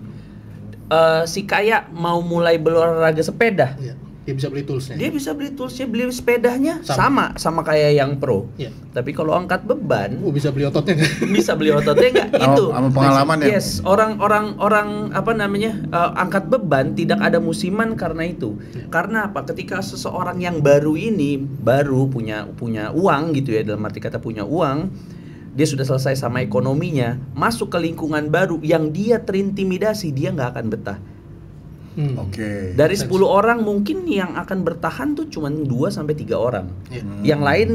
Si Kaya mau mulai berolahraga sepeda. Iya. Dia bisa beli toolsnya. Beli sepedanya sama kayak yang pro. Iya. Tapi kalau angkat beban, bisa beli ototnya nggak? Bisa beli ototnya nggak? Itu. Sama pengalaman ya. Yes, orang angkat beban tidak ada musiman karena itu. Iya. Karena apa? Ketika seseorang yang baru punya uang gitu ya, dalam arti kata punya uang, dia sudah selesai sama ekonominya, masuk ke lingkungan baru yang dia terintimidasi, dia nggak akan betah. Oke. Dari 10 orang mungkin yang akan bertahan tuh cuma 2 sampai 3 orang. Yang lain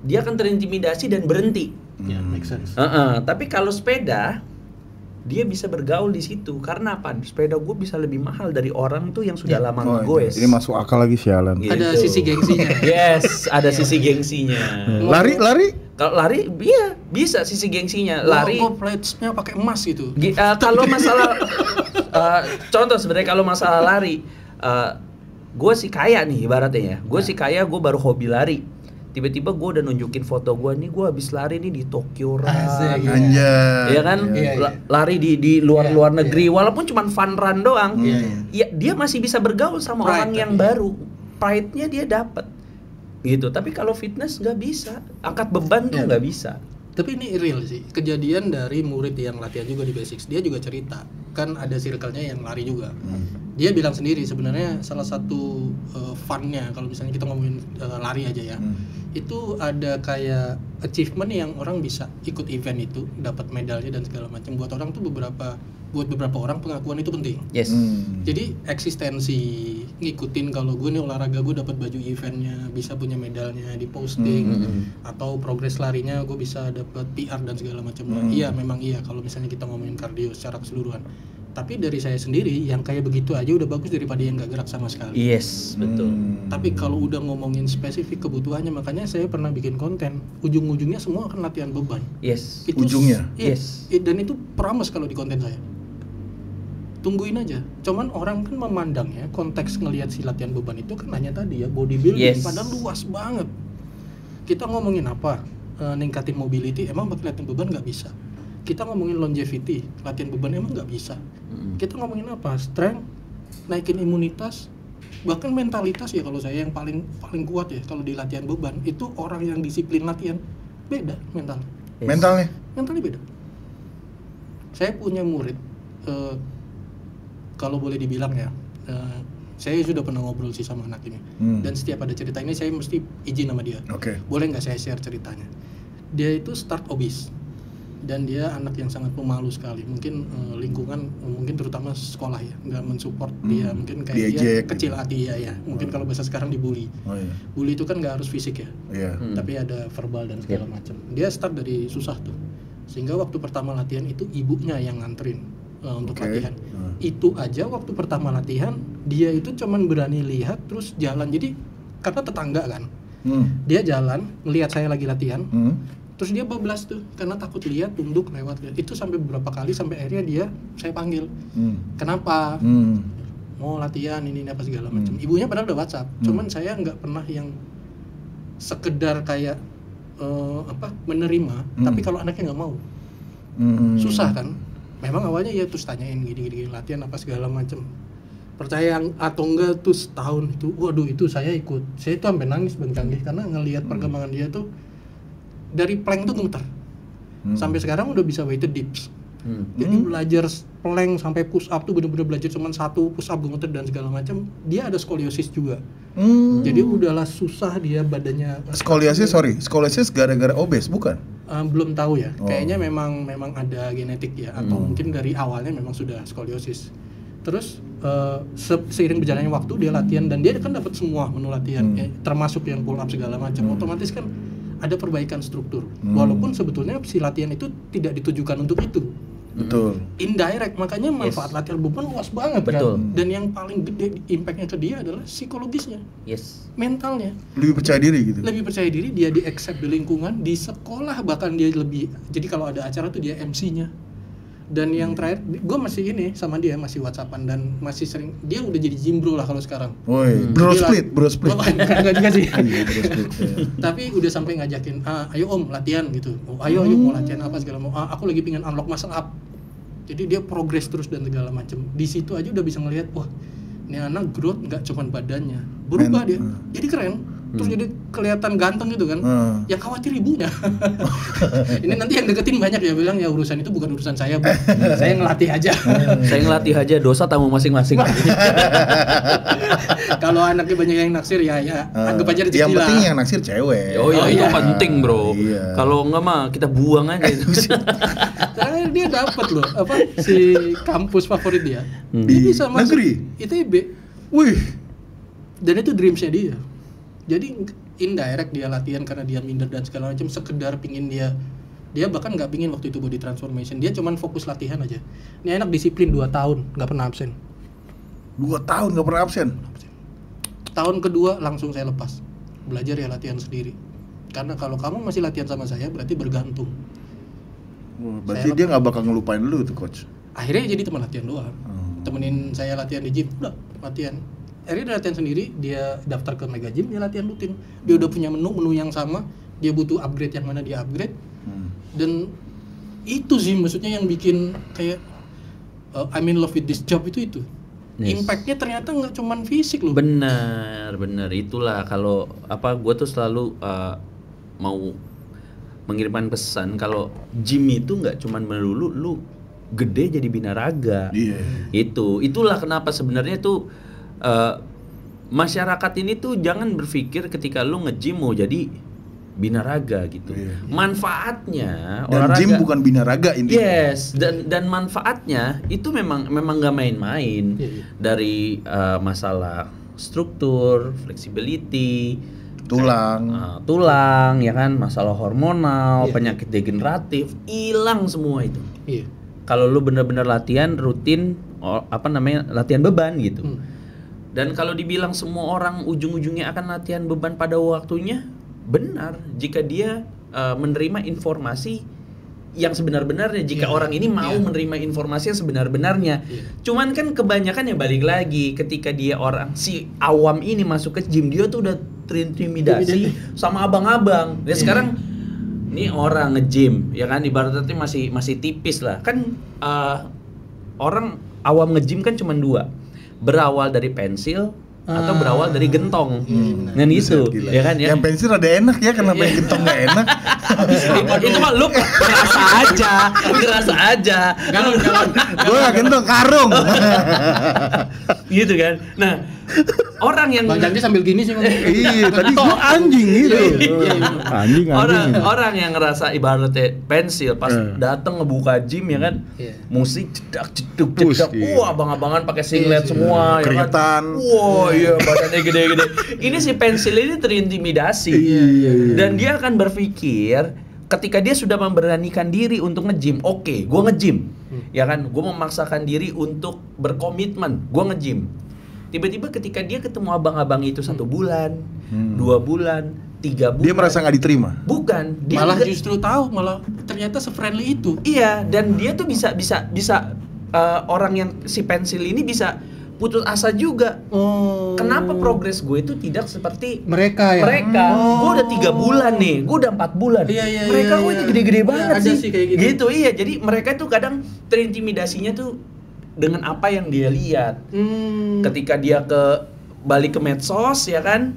dia akan terintimidasi dan berhenti. Ya, make sense. Tapi kalau sepeda dia bisa bergaul di situ. Karena apa? Sepeda gue bisa lebih mahal dari orang tuh yang sudah lama ngegoes. Ini masuk akal lagi sialan. Gitu. Ada sisi gengsinya. Yes, ada sisi gengsinya. Lari? Kalau lari, iya bisa sisi gengsinya. Lari. Kok plates-nya pakai emas gitu. Kalau masalah contoh sebenarnya kalau masalah lari, gue sih kaya nih ibaratnya ya. Gue sih kaya, gue baru hobi lari. Tiba-tiba gue udah nunjukin foto gue nih, gue habis lari nih di Tokyo Run. Iya kan? Iya. Lari di luar negeri, walaupun cuma fun run doang. Ya dia masih bisa bergaul sama orang yang baru. Pride-nya dia dapat. Gitu. Tapi kalau fitness nggak bisa, angkat beban tuh nggak bisa. Tapi ini real sih, kejadian dari murid yang latihan juga di Basics. Dia juga cerita, kan ada circle-nya yang lari juga. Dia bilang sendiri sebenarnya salah satu fun-nya kalau misalnya kita ngomongin lari aja ya, itu ada kayak achievement yang orang bisa ikut event itu, dapat medalnya dan segala macam. Buat orang tuh buat beberapa orang pengakuan itu penting. Yes. Jadi eksistensi ngikutin kalau gue nih olahraga gue dapat baju eventnya, bisa punya medalnya di posting, atau progres larinya gue bisa dapat PR dan segala macam. Iya memang iya kalau misalnya kita ngomongin kardio secara keseluruhan. Tapi dari saya sendiri yang kayak begitu aja udah bagus daripada yang nggak gerak sama sekali. Yes, betul. Tapi kalau udah ngomongin spesifik kebutuhannya, makanya saya pernah bikin konten. Ujung-ujungnya semua akan latihan beban. Yes. Itu, ujungnya. Yes. Dan itu promise kalau di konten saya. Tungguin aja. Cuman orang kan memandangnya konteks ngelihat si latihan beban itu kan hanya tadi ya bodybuilding, padahal luas banget. Kita ngomongin apa? Ningkatin mobility, emang pakai latihan beban nggak bisa. Kita ngomongin longevity, latihan beban emang nggak bisa. Kita ngomongin apa? Strength, naikin imunitas, bahkan mentalitas ya kalau saya yang paling kuat ya kalau di latihan beban itu orang yang disiplin latihan beda mental. Yes. Mentalnya beda. Saya punya murid, kalau boleh dibilang ya, saya sudah pernah ngobrol sih sama anak ini, dan setiap ada cerita ini saya mesti izin sama dia. Boleh nggak saya share ceritanya? Dia itu start obese. Dan dia anak yang sangat pemalu sekali, mungkin lingkungan, mungkin terutama sekolah ya nggak mensupport dia, mungkin kayak dia kecil hati ya mungkin kalau bahasa sekarang dibully. Bully itu kan nggak harus fisik ya, tapi ada verbal dan segala macam. Dia start dari susah tuh, sehingga waktu pertama latihan itu ibunya yang nganterin untuk latihan. Itu aja waktu pertama latihan dia itu cuman berani lihat terus jalan, jadi karena tetangga kan, dia jalan ngelihat saya lagi latihan. Terus dia bablas tuh karena takut lihat, tunduk lewat. Itu sampai beberapa kali sampai akhirnya saya panggil. Kenapa? Mau latihan ini apa segala macam. Ibunya padahal udah WhatsApp. Cuman saya nggak pernah yang sekedar kayak menerima. Tapi kalau anaknya nggak mau, susah kan? Memang awalnya ya terus tanyain gini latihan apa segala macam. Percaya atau enggak tuh setahun itu, waduh itu saya itu sampai nangis Bang Canggih karena ngelihat perkembangan dia tuh dari plank tuh gemeter. Sampai sekarang udah bisa weighted dips. Jadi belajar plank sampai push up tuh bener-bener belajar cuman 1 push up gemeter dan segala macam. Dia ada skoliosis juga. Jadi udahlah susah dia badannya. Skoliosis gara-gara obes bukan? Belum tahu ya. Kayaknya memang ada genetik ya atau mungkin dari awalnya memang sudah skoliosis. Terus seiring berjalannya waktu dia latihan dan dia kan dapat semua menu latihan ya, termasuk yang pull up segala macam. Otomatis kan ada perbaikan struktur. Walaupun sebetulnya si latihan itu tidak ditujukan untuk itu. Betul. Indirect, makanya manfaat latihan beban luas banget. Betul. Kan. Dan yang paling gede impactnya ke dia adalah psikologisnya. Yes. Mentalnya. Lebih percaya diri gitu. Lebih percaya diri, dia di-accept di lingkungan, di sekolah bahkan dia lebih. Jadi kalau ada acara tuh dia MC-nya. Dan yang terakhir, gue masih ini sama dia masih WhatsAppan dan masih sering, dia udah jadi gym bro lah kalau sekarang. Woi, bro split. Enggak juga sih. Iya, bro split. Tapi udah sampai ngajakin, ayo om latihan gitu. Oh, ayo mau latihan apa segala mau. Aku lagi pengen unlock muscle up. Jadi dia progress terus dan segala macam. Di situ aja udah bisa ngelihat, wah, ini anak growth nggak cuma badannya, berubah dia. Jadi keren. Terus jadi kelihatan ganteng gitu kan. Yang khawatir ibunya. Ini nanti yang deketin banyak ya bilang ya urusan itu bukan urusan saya, Bu. Saya ngelatih aja. Saya ngelatih aja, dosa tanggung masing-masing. Kalau anaknya banyak yang naksir ya anggap aja rezeki lah. Yang penting yang naksir cewek. Oh iya, itu iya. penting, Bro. Iya. Kalau enggak mah kita buang aja itu. Karena dia dapat loh si kampus favorit dia. Dia Di bisa masuk negeri? ITB. Wih. Dan itu dreamsnya dia. Jadi indirect dia latihan karena dia minder dan segala macam, sekedar pingin dia bahkan nggak pingin waktu itu body transformation, dia cuman fokus latihan aja. Ini anak disiplin 2 tahun nggak pernah absen. 2 tahun nggak pernah absen. Tahun kedua langsung saya lepas, belajar ya latihan sendiri. Karena kalau kamu masih latihan sama saya berarti bergantung. Berarti dia nggak bakal ngelupain lu tuh coach. Akhirnya jadi teman latihan doang. Temenin saya latihan di gym, udah latihan. Akhirnya dia latihan sendiri, dia daftar ke Mega Gym, dia latihan rutin. Dia udah punya menu yang sama, dia butuh upgrade yang mana dia upgrade. Dan itu sih maksudnya yang bikin kayak I'm in love with this job itu. Yes. Impact-nya ternyata nggak cuman fisik loh. Benar. Itulah kalau gue tuh selalu mau mengirimkan pesan kalau gym itu nggak cuman melulu lu gede jadi binaraga. Itulah kenapa sebenarnya tuh masyarakat ini tuh jangan berpikir ketika lu nge-gym mau jadi binaraga gitu. Manfaatnya dan olahraga, gym bukan binaraga intinya. Yes, dan manfaatnya itu memang nggak main-main. Dari masalah struktur, flexibility, tulang ya kan, masalah hormonal, penyakit degeneratif, hilang semua itu. Kalau lu bener-bener latihan rutin latihan beban gitu. Dan kalau dibilang semua orang ujung-ujungnya akan latihan beban pada waktunya, benar jika dia menerima informasi yang sebenar-benarnya, jika orang ini mau menerima informasi yang sebenar-benarnya. Cuman kan kebanyakan ya balik lagi ketika dia si awam ini masuk ke gym, dia tuh udah terintimidasi sama abang-abang. Dan sekarang ini orang nge-gym ya kan ibaratnya masih tipis lah. Kan orang awam nge-gym kan cuma 2. Berawal dari pensil atau berawal dari gentong. Dan itu ya kan ya. Yang pensil ada enak ya, kenapa yang gentong nggak enak? Itu mah lu ngerasa aja. Galon. Gue nggak gentong, karung. Gitu kan. Nah, orang yang Bang Janji sambil gini sih ngomong. Iya, tadi gua anjing gitu. Anjing. Orang yang ngerasa ibaratnya pensil pas datang ngebuka gym ya kan. Musik jedak. Wah, abang-abangan pakai singlet semua ya kan. Keringetan. Wah, iya badannya gede-gede. Ini si pensil ini terintimidasi. Dan dia akan berpikir ketika dia sudah memberanikan diri untuk nge-gym, oke, gua nge-gym. Ya kan, gua memaksakan diri untuk berkomitmen, gua nge-gym. Tiba-tiba ketika dia ketemu abang-abang itu 1 bulan, 2 bulan, 3 bulan, dia merasa nggak diterima. Bukan, dia malah justru tahu malah ternyata se-friendly itu. Iya, dan dia tuh bisa orang yang si pensil ini bisa putus asa juga. Kenapa progres gue itu tidak seperti mereka ya? Gue udah 3 bulan nih, gue udah 4 bulan. Mereka gue ini gede-gede banget ada sih. Kayak gitu. Gitu iya, jadi mereka tuh kadang terintimidasinya tuh dengan apa yang dia lihat. Ketika dia balik ke medsos ya kan,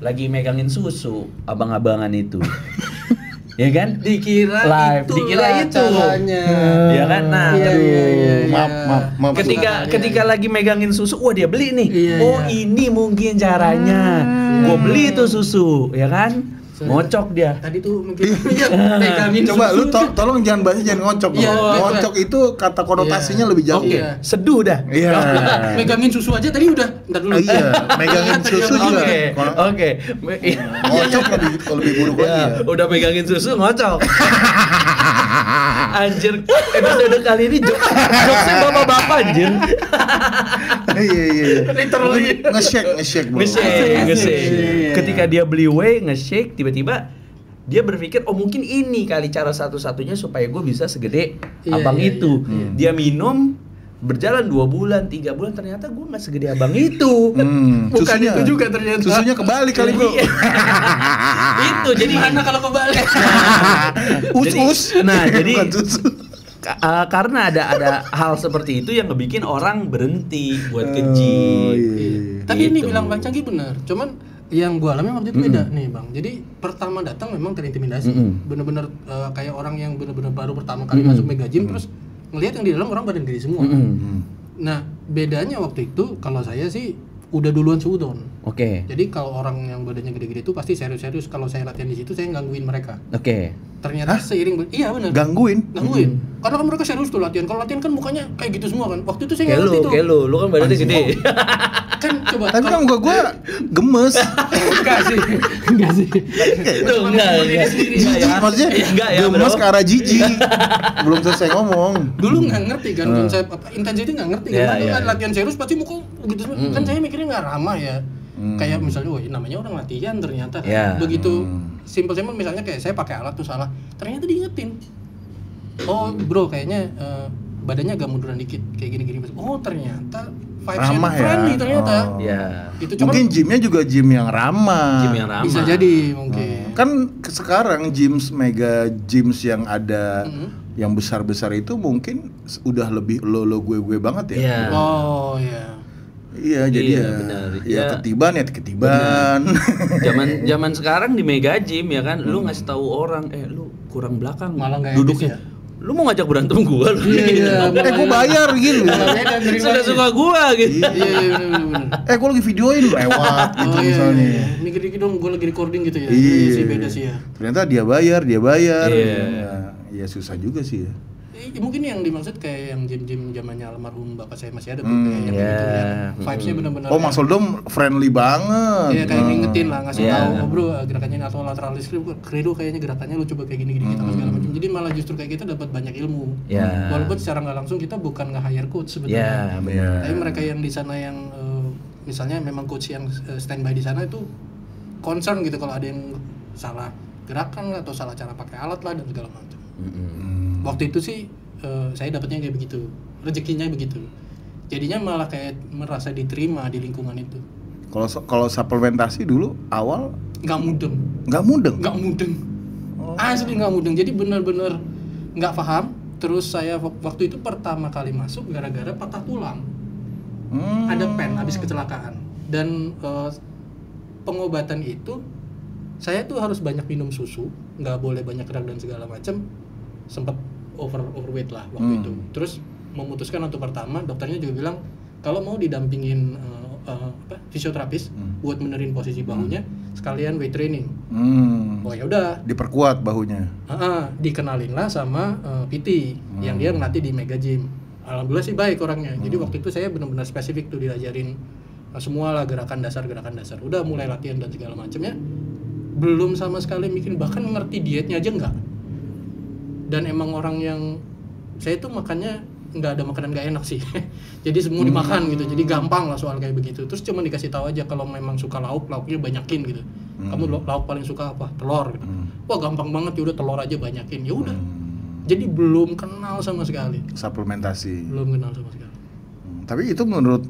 lagi megangin susu abang-abangan itu. Ya kan? Dikira live, itu dikira itu caranya. Ya kan? Nah, Maaf. ketika lagi megangin susu, wah dia beli nih. Iya. Ini mungkin caranya. Gue beli tuh susu, ya kan? Ngocok dia. Tadi tuh mungkin megangin Coba susu lu tolong jangan bahasnya jangan ngocok. Iya, Ngocok itu kata konotasinya lebih jauh. Oke, Iya. seduh dah. Iya. megangin susu aja tadi udah. Bentar dulu. Iya, megangin susu juga. Oke. Ngocok lebih buruk lagi ya. Udah megangin susu ngocok. Anjir, episode kali ini jokesnya bapak-bapak anjir. Iya. Literally. Nge-shake bro. Nge-shake. Ketika dia beli whey, nge-shake, tiba-tiba dia berpikir, oh mungkin ini kali cara satu-satunya supaya gue bisa segede abang itu. Dia minum, berjalan 2 bulan, 3 bulan, ternyata gue nggak segede abang itu. Bukan itu juga ternyata. Susunya kebalik kali bro. Itu jadi Mana kalau kebalik? Us. Nah, jadi Bukan susu. karena ada hal seperti itu yang ngebikin orang berhenti buat ke-gym. Tapi ini Gitu. bilang Bang Canggi benar. Cuman yang gua alami waktu itu beda nih Bang. Jadi pertama datang memang terintimidasi. Bener-bener kayak orang yang bener-bener baru pertama kali masuk Mega Gym terus ngelihat yang di dalam orang badan gede semua. Nah, bedanya waktu itu kalau saya sih udah duluan suudon. Oke. Jadi kalau orang yang badannya gede-gede itu pasti serius-serius. Kalau saya latihan di situ saya gangguin mereka. Oke. Ternyata seiring iya benar. Gangguin. Karena kan mereka serius tuh latihan. Kalau latihan kan mukanya kayak gitu semua kan. Waktu itu saya Kayak nggak ngerti tuh. lu kan badannya gede. Kan coba. Tapi kan muka gue gemes. enggak sih. Itu enggak. Maksudnya enggak ya, gemes bro. ke arah jijik. Belum selesai ngomong. Dulu nggak ngerti kan konsep apa intensity nggak ngerti Iya, kan. iya, Kan iya. latihan serius pasti muka gitu semua. Kan saya mikirnya nggak ramah ya. Kayak misalnya, wah namanya orang latihan ternyata kan. Iya. Begitu simpel misalnya kayak saya pakai alat tuh salah, ternyata diingetin. Oh bro kayaknya badannya agak munduran dikit kayak gini-gini. Oh ternyata vibes Ramah ya. friendly ternyata. Iya. Itu cuma Mungkin gymnya juga gym yang ramah. Gym yang ramah. bisa jadi mungkin. Kan sekarang gyms mega gyms yang ada yang besar-besar itu mungkin udah lebih lo gue banget ya. Iya. Oh iya. Iya, jadi Iya, ya, benar. ya Iya. ketiban. Zaman sekarang di Mega Gym ya kan, lu ngasih tahu orang, lu kurang belakang. Malah nggak duduknya. etis Lu mau ngajak berantem gua lu. Iya. Gue bayar gitu. Suka gua gitu. Iya benar. Gue lagi videoin lewat gitu Oh, misalnya. iya. Mikir dikit dong, gue lagi recording gitu ya. Iya. Sih beda sih ya. Ternyata dia bayar. Iya. Ya susah juga sih ya. Mungkin yang dimaksud kayak yang gym-gym zamannya almarhum bapak saya masih ada tuh kayak yang Iya. gitu ya. Vibes-nya benar-benar. Oh, Mas Oldom friendly banget. Iya kayak ngingetin lah, ngasih Iya. tahu, oh bro gerakannya ini atau lateralis credo kayaknya gerakannya lu coba kayak gini-gini gitu segala macam. Jadi malah justru kayak kita dapat banyak ilmu. Iya. Walaupun secara nggak langsung kita bukan nge-hire coach sebetulnya. Iya, benar. Tapi mereka yang di sana yang misalnya memang coach yang standby di sana itu concern gitu kalau ada yang salah gerakan atau salah cara pakai alat lah dan segala macam. Waktu itu sih saya dapatnya kayak begitu, rezekinya begitu. Jadinya malah kayak merasa diterima di lingkungan itu. Kalau suplementasi dulu awal Nggak mudeng, nggak mudeng. asli nggak mudeng. Jadi benar-benar nggak paham. Terus saya waktu itu pertama kali masuk gara-gara patah tulang. Ada pen habis kecelakaan dan pengobatan itu saya tuh harus banyak minum susu, nggak boleh banyak gerak dan segala macam. Sempat overweight lah waktu itu. Terus memutuskan untuk pertama dokternya juga bilang kalau mau didampingin fisioterapis buat benerin posisi bahunya sekalian weight training. Oh ya udah. Diperkuat bahunya. Dikenalin lah sama PT yang dia ngelatih di Mega Gym. Alhamdulillah sih baik orangnya. Jadi waktu itu saya benar-benar spesifik tuh diajarin semua lah gerakan dasar. Udah mulai latihan dan segala macamnya. Belum sama sekali bikin, bahkan ngerti dietnya aja enggak. Dan emang orang yang saya tuh makannya nggak ada makanan nggak enak sih. Jadi semua dimakan gitu. Jadi gampang lah soal kayak begitu. Terus cuma dikasih tahu aja kalau memang suka lauknya banyakin gitu. Kamu lauk paling suka apa? Telur gitu. Wah gampang banget ya udah telur aja banyakin. Ya udah. Jadi belum kenal sama sekali. Suplementasi. Belum kenal sama sekali. Tapi itu menurut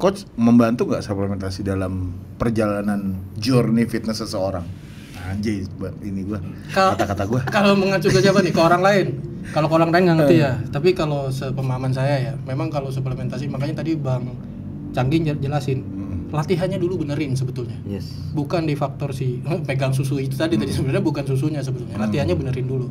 coach membantu nggak suplementasi dalam perjalanan journey fitness seseorang? Anjay, ini gua Kalau- kata-kata gua. Kalau mengacu ke siapa nih? Ke orang lain. Kalau ke orang lain nggak ngerti ya. Tapi kalau sepemahaman saya ya, memang kalau suplementasi, makanya tadi Bang Canggih jelasin, latihannya dulu benerin sebetulnya. Yes. Bukan di faktor si pegang susu itu tadi sebenarnya bukan susunya sebetulnya. Latihannya benerin dulu.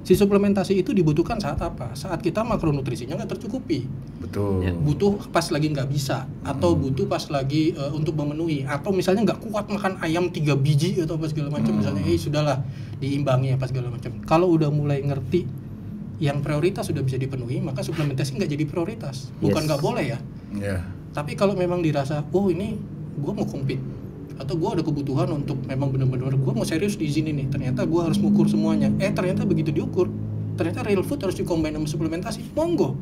Si suplementasi itu dibutuhkan saat apa? Saat kita makronutrisinya nggak tercukupi. Betul. Ya. Butuh pas lagi nggak bisa, atau butuh pas lagi untuk memenuhi, atau misalnya nggak kuat makan ayam 3 biji atau apa segala macam, misalnya sudahlah diimbangi apa segala macam. Kalau udah mulai ngerti yang prioritas sudah bisa dipenuhi, maka suplementasi nggak jadi prioritas. Bukan Yes. nggak boleh ya, Ya. tapi kalau memang dirasa, oh ini gue mau compete, atau gue ada kebutuhan untuk memang benar-benar gue mau serius di sini nih, ternyata gue harus mengukur semuanya. Ternyata begitu diukur, ternyata real food harus dikombin sama suplementasi, monggo,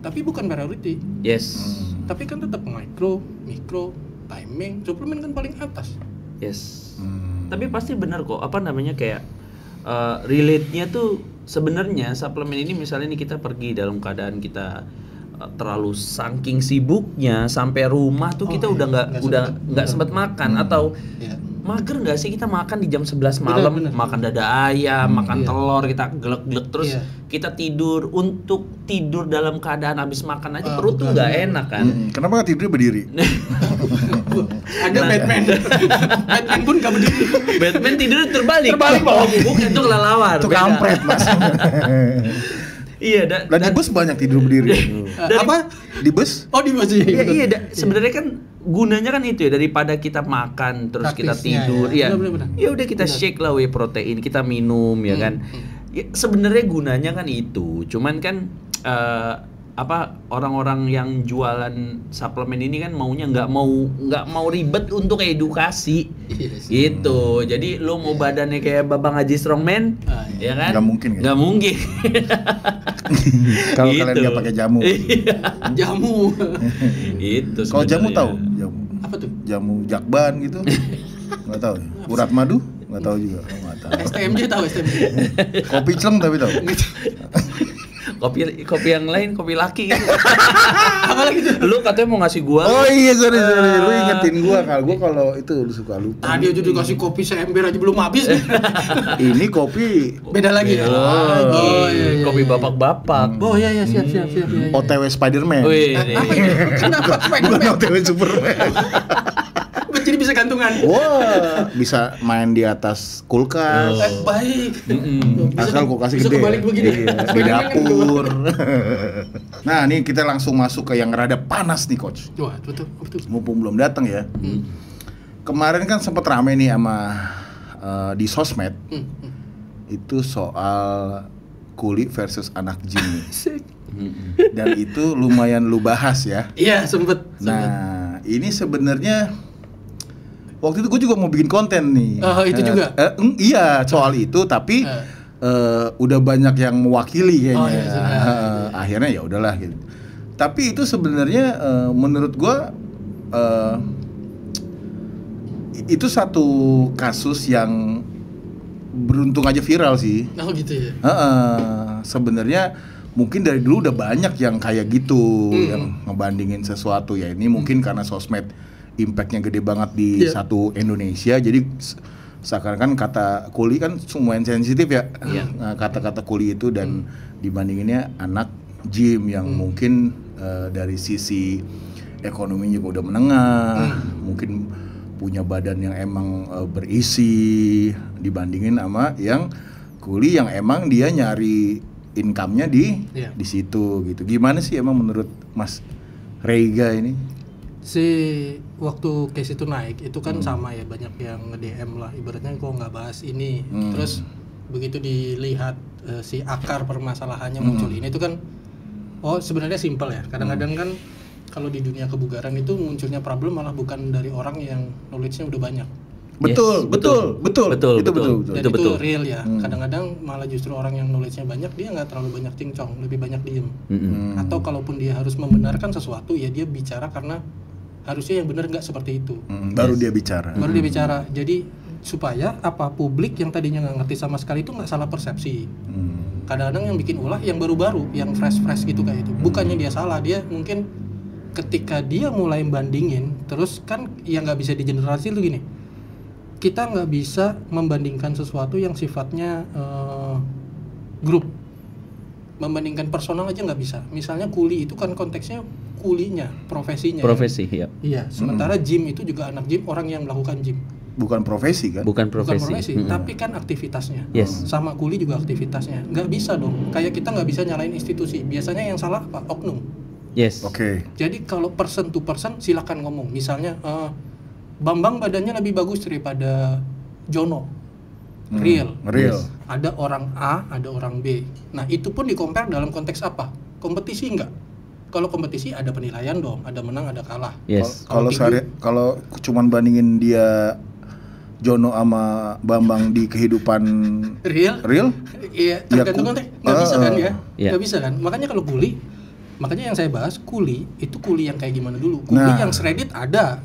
tapi bukan priority. Yes. Tapi kan tetap mikro, timing, suplemen kan paling atas. Yes. Tapi pasti benar kok, apa namanya kayak relate-nya tuh sebenarnya suplemen ini, misalnya nih kita pergi dalam keadaan kita terlalu saking sibuknya sampai rumah tuh kita udah nggak sempat makan, atau Ya. mager nggak sih kita makan di jam 11 malam, Bener. makan dada ayam, makan telur, kita gelek-gelek terus Iya. kita tidur. Untuk tidur dalam keadaan habis makan aja perut tuh nggak enak kan. Kenapa nggak tidurnya berdiri? Ada Batman. Batman pun gak berdiri. Batman tidur terbalik bawa bubuk itu kelelawar. Itu Beda. kampret mas. Iya, Lah di bus banyak tidur berdiri. Apa? Di bus? Oh di masih. Iya, sebenarnya kan gunanya kan itu ya, daripada kita makan terus kita Praktisnya, tidur, ya. ya. Benar. Ya udah kita shake lah whey protein, kita minum ya kan. Ya, sebenarnya gunanya kan itu. Cuman kan orang-orang yang jualan suplemen ini kan maunya nggak mau ribet untuk edukasi. Iya sih. Gitu. Jadi lo mau badannya kayak Babang Haji Strongman, ya kan? Nggak mungkin, kan? Nggak mungkin. Kalau Gitu. kalian nggak pakai jamu. Iya. Jamu. Itu. Kalau jamu sebenarnya. tahu? Jamu. Apa tuh? Jamu jakban gitu? Nggak tahu. Ya? Urat madu? Nggak tahu juga. Nggak tahu. STMJ tahu STMJ. Kopi celeng tapi tahu. Kopi yang lain, kopi laki gitu. Apa lagi tuh? Lu katanya mau ngasih gua. Oh iya sorry. Lu ingetin gua kalau itu lu suka lupa. Tadi aja dikasih kopi seember aja belum habis. Ini kopi Beda lagi. Beda Oh, lagi. iya. Kopi bapak-bapak. Oh iya siap. Iya. OTW Spiderman. Wih, Apa ini? Kenapa? Bukan OTW Superman. Jadi bisa gantungan. Wah, bisa main di atas kulkas. Baik. Asal kulkasnya bisa gede. kebalik begini. Iya, di Spiderman kan dapur. Nah, nih kita langsung masuk ke yang rada panas nih, coach. Wah, betul. Mumpung belum datang ya. Kemarin kan sempat rame nih sama di sosmed. Itu soal kuli versus anak gym. Dan itu lumayan lu bahas ya. Iya, sempet. Nah, ini sebenarnya waktu itu gue juga mau bikin konten nih. Oh, itu juga? Iya, soal itu, tapi udah banyak yang mewakili kayaknya. Oh, iya, sudah. Akhirnya ya udahlah gitu. Tapi itu sebenarnya menurut gue itu satu kasus yang beruntung aja viral sih. Oh gitu ya. Sebenarnya mungkin dari dulu udah banyak yang kayak gitu, yang ngebandingin sesuatu ya. Ini mungkin karena sosmed impactnya gede banget di satu Indonesia, jadi seakan-akan kata kuli kan lumayan sensitif ya. Nah, kata-kata kuli itu, dan dibandinginnya anak gym yang mungkin dari sisi ekonomi juga udah menengah, mungkin punya badan yang emang berisi, dibandingin sama yang kuli yang emang dia nyari income-nya di situ gitu. Gimana sih emang menurut Mas Reiga ini? Si waktu case itu naik itu kan sama ya, banyak yang nge-DM lah, ibaratnya kok nggak bahas ini. Terus begitu dilihat si akar permasalahannya muncul ini, itu kan sebenarnya simpel ya. Kadang-kadang kan kalau di dunia kebugaran itu munculnya problem malah bukan dari orang yang knowledge-nya udah banyak. Betul. Itu betul. Dan itu real ya. Kadang-kadang malah justru orang yang knowledge-nya banyak, dia nggak terlalu banyak cincong, lebih banyak diem. Atau kalaupun dia harus membenarkan sesuatu, ya dia bicara karena harusnya yang benar nggak seperti itu. Baru dia bicara. Baru dia bicara. Jadi supaya publik yang tadinya nggak ngerti sama sekali itu nggak salah persepsi. Kadang-kadang yang bikin ulah yang baru-baru, yang fresh gitu kayak itu. Bukannya dia salah, dia mungkin ketika dia mulai bandingin, terus kan yang nggak bisa digeneralisir tuh gini. kita nggak bisa membandingkan sesuatu yang sifatnya grup. Membandingkan personal aja nggak bisa. Misalnya kuli itu kan konteksnya kulinya, profesinya. Profesi, ya. Iya. Sementara gym itu juga anak gym, orang yang melakukan gym. Bukan profesi kan? Bukan profesi. Tapi kan aktivitasnya. Yes. Sama kuli juga aktivitasnya. Nggak bisa dong. Kayak kita nggak bisa nyalain institusi. Biasanya yang salah apa? Oknum. Yes. Oke. Jadi kalau person to person silakan ngomong. Misalnya Bambang badannya lebih bagus daripada Jono. Real. Yes. Ada orang A, ada orang B. Nah, itu pun di-compare dalam konteks apa? Kompetisi enggak? Kalau kompetisi ada penilaian dong, ada menang, ada kalah. Yes. Kalau cuman bandingin dia Jono sama Bambang di kehidupan real? Iya, tergantung konteks. Nggak bisa kan ya? Iya. Nggak bisa kan? Makanya kalau kuli, makanya yang saya bahas kuli itu kuli yang kayak gimana dulu. Kuli yang shredded ada.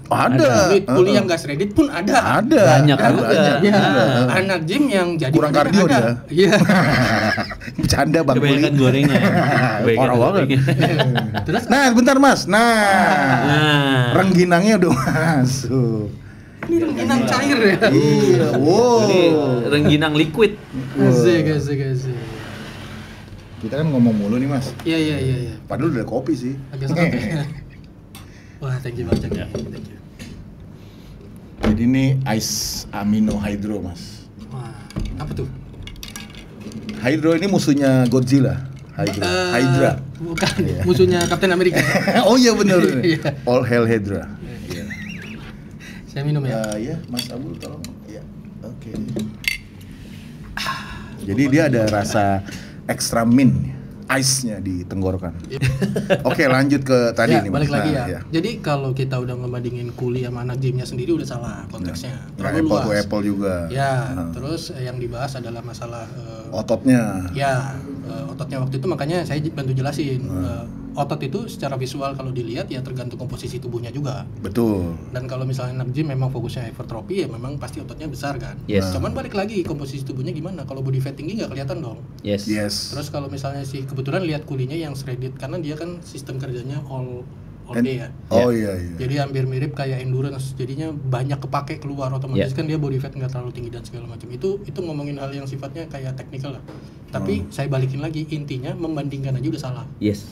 Kuli yang nggak shredded pun ada. Banyak juga. Ya, anak gym yang jadi kurang kardio dia. Iya. Bercanda Bang Kuli. Kebanyakan gorengan. Parah banget. Terus Nah, bentar Mas. Rengginangnya udah masuk. ini rengginang cair ya. Iya. Wow. Ini rengginang liquid. Asik. Kita kan ngomong mulu nih Mas. Iya. Padahal udah kopi sih. Agak santai. Wah, thank you banget ya. Thank you. Jadi ini ice amino hydro Mas. Wah, apa tuh? Hydro ini musuhnya Godzilla. Hydra. Bukan, musuhnya Captain America. Oh iya benar. Iya. All Hail Hydra. Saya minum ya. Ya, Mas Abul tolong. Ya. Oke. Jadi dia ada rasa extra mint, ice-nya di tenggorokan. Oke, lanjut ke tadi nih. Balik lagi ya. Jadi kalau kita udah ngebandingin kuli sama anak gymnya sendiri udah salah konteksnya. Nggak apple to apple juga. Ya, terus yang dibahas adalah masalah ototnya. Ya, ototnya waktu itu makanya saya bantu jelasin. Otot itu secara visual kalau dilihat ya tergantung komposisi tubuhnya juga. Betul. Dan kalau misalnya anak gym memang fokusnya hypertrophy ya memang pasti ototnya besar kan. Yes. Cuman balik lagi komposisi tubuhnya gimana? Kalau body fat tinggi nggak kelihatan dong. Yes. Terus kalau misalnya sih kebetulan lihat kulinya yang shredded karena dia kan sistem kerjanya all day ya. Oh iya. Jadi hampir mirip kayak endurance. Jadinya banyak kepake keluar otomatis kan dia body fat nggak terlalu tinggi dan segala macam. Itu ngomongin hal yang sifatnya kayak teknikal lah. Tapi saya balikin lagi intinya membandingkan aja udah salah. Yes.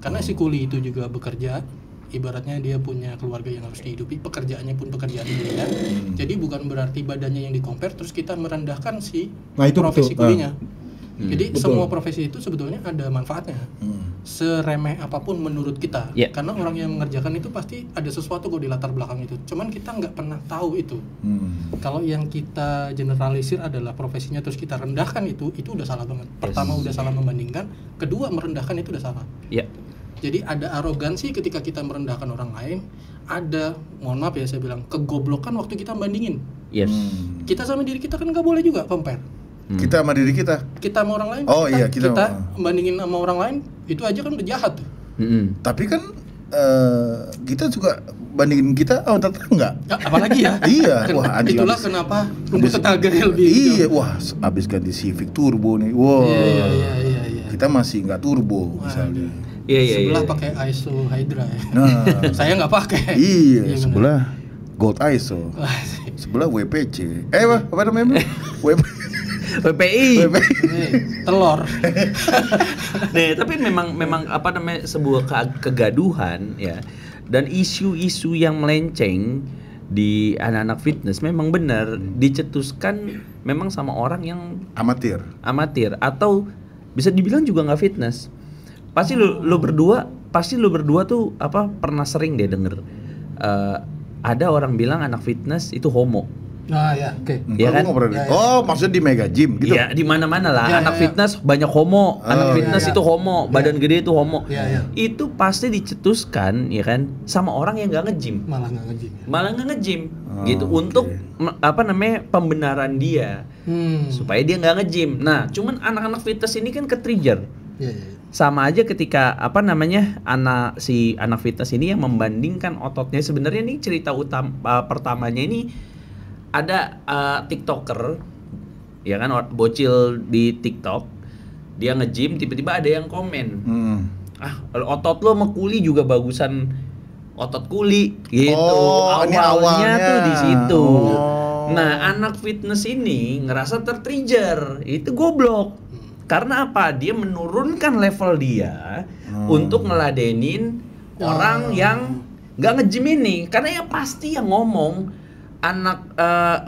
Karena si kuli itu juga bekerja, ibaratnya dia punya keluarga yang harus dihidupi, pekerjaannya pun pekerjaan dia. Jadi bukan berarti badannya yang di-compare terus kita merendahkan si profesi kulinya. Jadi semua profesi itu sebetulnya ada manfaatnya. Seremeh apapun menurut kita. Karena orang yang mengerjakan itu pasti ada sesuatu kok di latar belakang itu. Cuman kita nggak pernah tahu itu. Kalau yang kita generalisir adalah profesinya terus kita rendahkan itu udah salah banget. Pertama udah salah membandingkan, kedua merendahkan itu udah salah. Jadi ada arogansi ketika kita merendahkan orang lain, ada, mohon maaf ya saya bilang, kegoblokan waktu kita bandingin. Yes. Kita sama diri kita kan nggak boleh juga compare. Kita sama diri kita. Kita sama orang lain. Oh iya, kita bandingin sama orang lain, itu aja kan udah jahat tuh. Tapi kan kita juga bandingin kita tetangga. Apalagi ya? Iya. Wah, itulah kenapa rumput tetangga lebih. Iya, wah, abis ganti Civic turbo nih. Wow. Iya. Kita masih nggak turbo misalnya. Iya. Sebelah pakai ISO Hydra ya. Nah, saya nggak pakai. Iya, sebelah Gold ISO. Sebelah WPC. Apa namanya? WPI. Telur. Nih, tapi memang apa namanya sebuah kegaduhan ya. Dan isu-isu yang melenceng di anak-anak fitness memang benar dicetuskan memang sama orang yang amatir atau bisa dibilang juga nggak fitness. Pasti lu berdua tuh pernah sering deh denger ada orang bilang anak fitness itu homo. Nah ya, oke. Ya kan? Oh, maksudnya di mega gym gitu. Iya, di mana-mana lah. Anak fitness banyak homo. Anak fitness itu homo, badan gede itu homo. Itu pasti dicetuskan ya kan sama orang yang nggak nge-gym. Malah nggak nge-gym. Gitu untuk pembenaran dia. Supaya dia nggak nge-gym. Nah, cuman anak-anak fitness ini kan ke-trigger. Sama aja ketika anak fitness ini yang membandingkan ototnya. Sebenarnya nih cerita pertamanya ini ada TikToker ya kan, bocil di TikTok, dia nge-gym, tiba-tiba ada yang komen, otot lo sama kuli juga bagusan otot kuli gitu. Awalnya tuh di situ. Nah, anak fitness ini ngerasa tertrigger, itu goblok. Karena apa? Dia menurunkan level dia untuk ngeladenin orang yang nggak nge-gym ini. Karena ya pasti yang ngomong anak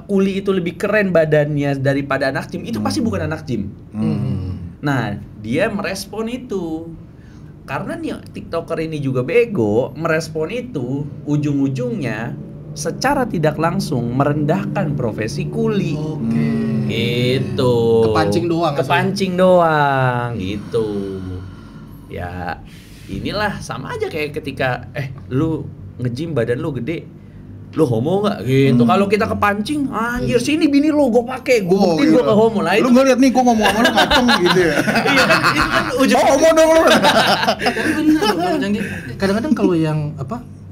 kuli itu lebih keren badannya daripada anak gym, itu pasti bukan anak gym. Nah, dia merespon itu. Karena nih TikToker ini juga bego, merespon itu ujung-ujungnya secara tidak langsung merendahkan profesi kuli. Gitu. Kepancing doang gitu. Ya, inilah sama aja kayak ketika lu nge-gym badan lu gede, lu homo nggak gitu. Kalau kita kepancing, anjir sini bini lu gue pakai, gue buktiin gue ke homo. Nah, lu nggak lihat nih gue ngomong sama lu kacung gitu ya. Iya kan, itu kan ujung homo dong lu. Kadang-kadang kalau yang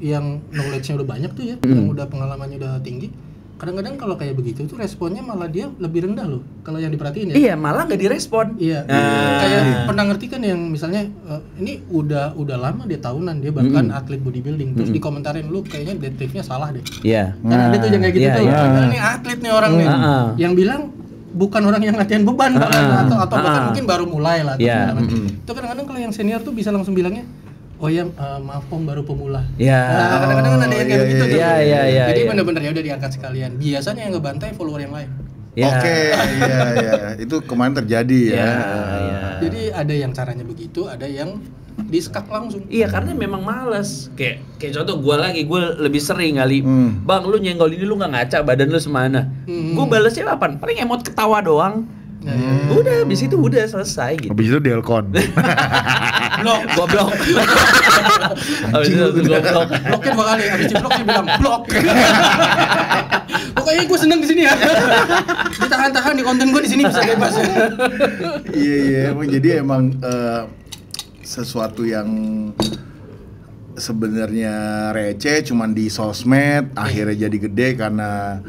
yang knowledge-nya udah banyak tuh ya, yang udah pengalamannya udah tinggi, kadang-kadang kalau kayak begitu tuh responnya malah dia lebih rendah loh. Kalau yang diperhatiin ya. Iya, malah nggak direspon. Iya. Kayak pernah ngerti kan yang misalnya ini udah lama dia tahunan, dia bahkan atlet bodybuilding, terus dikomentarin lu kayaknya deadliftnya salah deh. Iya. Kan ada tuh yang kayak gitu tuh. Ini atlet nih orang nih. Yang bilang bukan orang yang latihan beban atau bahkan mungkin baru mulai lah. Itu kadang-kadang kalau yang senior tuh bisa langsung bilangnya, oh ya, maaf om baru pemula. Nah, kadang-kadang ada yang kayak begitu tuh. Jadi bener-bener ya udah diangkat sekalian. Biasanya yang ngebantai follower yang lain. Oke, iya. Itu kemarin terjadi ya. Jadi ada yang caranya begitu, ada yang di-skak langsung. Iya, karena memang males. Kayak contoh gue lebih sering kali, bang lu nyenggol ini lu nggak ngaca badan lu semana. Gue balesnya apa? Paling emot ketawa doang. Udah, habis itu udah selesai gitu. Habis itu Delcon. Goblok. Habis itu goblok. Bloknya 2 kali, habis ciplok dia bilang blok. Pokoknya gue seneng di sini ya. Ditahan-tahan di konten gue di sini bisa bebas. Iya, jadi emang sesuatu yang sebenarnya receh cuman di sosmed akhirnya jadi gede karena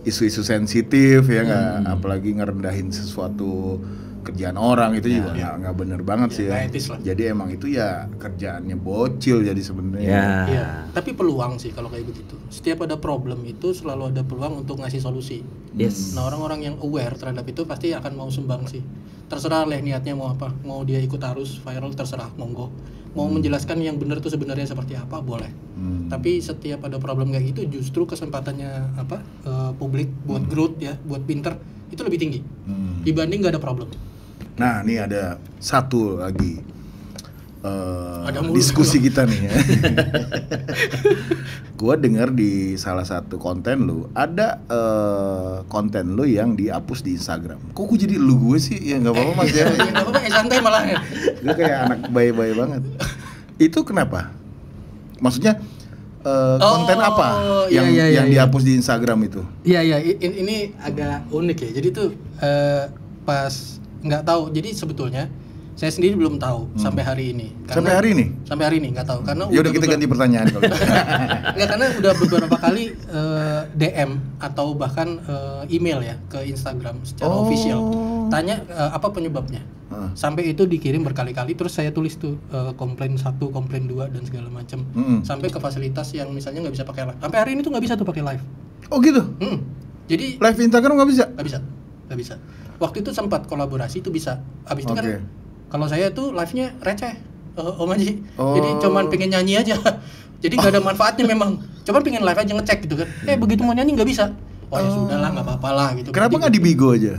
isu-isu sensitif ya nggak, apalagi ngerendahin sesuatu kerjaan orang itu juga nggak bener banget sih ya. Jadi emang itu ya kerjaannya bocil jadi sebenarnya. Iya. Tapi peluang sih kalau kayak begitu. Setiap ada problem itu selalu ada peluang untuk ngasih solusi. Nah, orang-orang yang aware terhadap itu pasti akan mau sumbang sih. Terserah lah niatnya mau apa, mau dia ikut arus viral terserah, monggo. Mau menjelaskan yang benar tuh sebenarnya seperti apa boleh. Tapi setiap ada problem kayak gitu justru kesempatannya publik buat growth ya, buat pinter itu lebih tinggi dibanding nggak ada problem. Nah, ini ada satu lagi diskusi kita nih ya. Gua dengar di salah satu konten lu ada konten lu yang dihapus di Instagram. Kok gue jadi lu gue sih? Ya nggak apa-apa mas ya. Nggak apa-apa, santai malah. Gue kayak anak bayi-bayi banget. Itu kenapa? Maksudnya konten apa yang dihapus di Instagram itu? Iya, ini agak unik ya. Jadi tuh pas nggak tahu. Jadi sebetulnya saya sendiri belum tahu sampai hari ini. Sampai hari ini nggak tahu karena udah kita ganti pertanyaan kalau. Nggak, karena udah beberapa kali DM atau bahkan email ya ke Instagram secara official tanya apa penyebabnya. Sampai itu dikirim berkali-kali, terus saya tulis tuh komplain 1, komplain 2 dan segala macam. Sampai ke fasilitas yang misalnya nggak bisa pakai live. Sampai hari ini tuh nggak bisa tuh pakai live. Oh gitu. Jadi live Instagram nggak bisa? Nggak bisa. Waktu itu sempat kolaborasi tuh bisa. Habis itu kan kalau saya tuh live-nya receh, Om Haji. Jadi cuman pengen nyanyi aja. Jadi nggak ada manfaatnya memang. Cuman pengen live aja ngecek gitu kan. Begitu mau nyanyi nggak bisa. Oh ya sudahlah, nggak apa-apa lah gitu. Kenapa nggak di Bigo aja?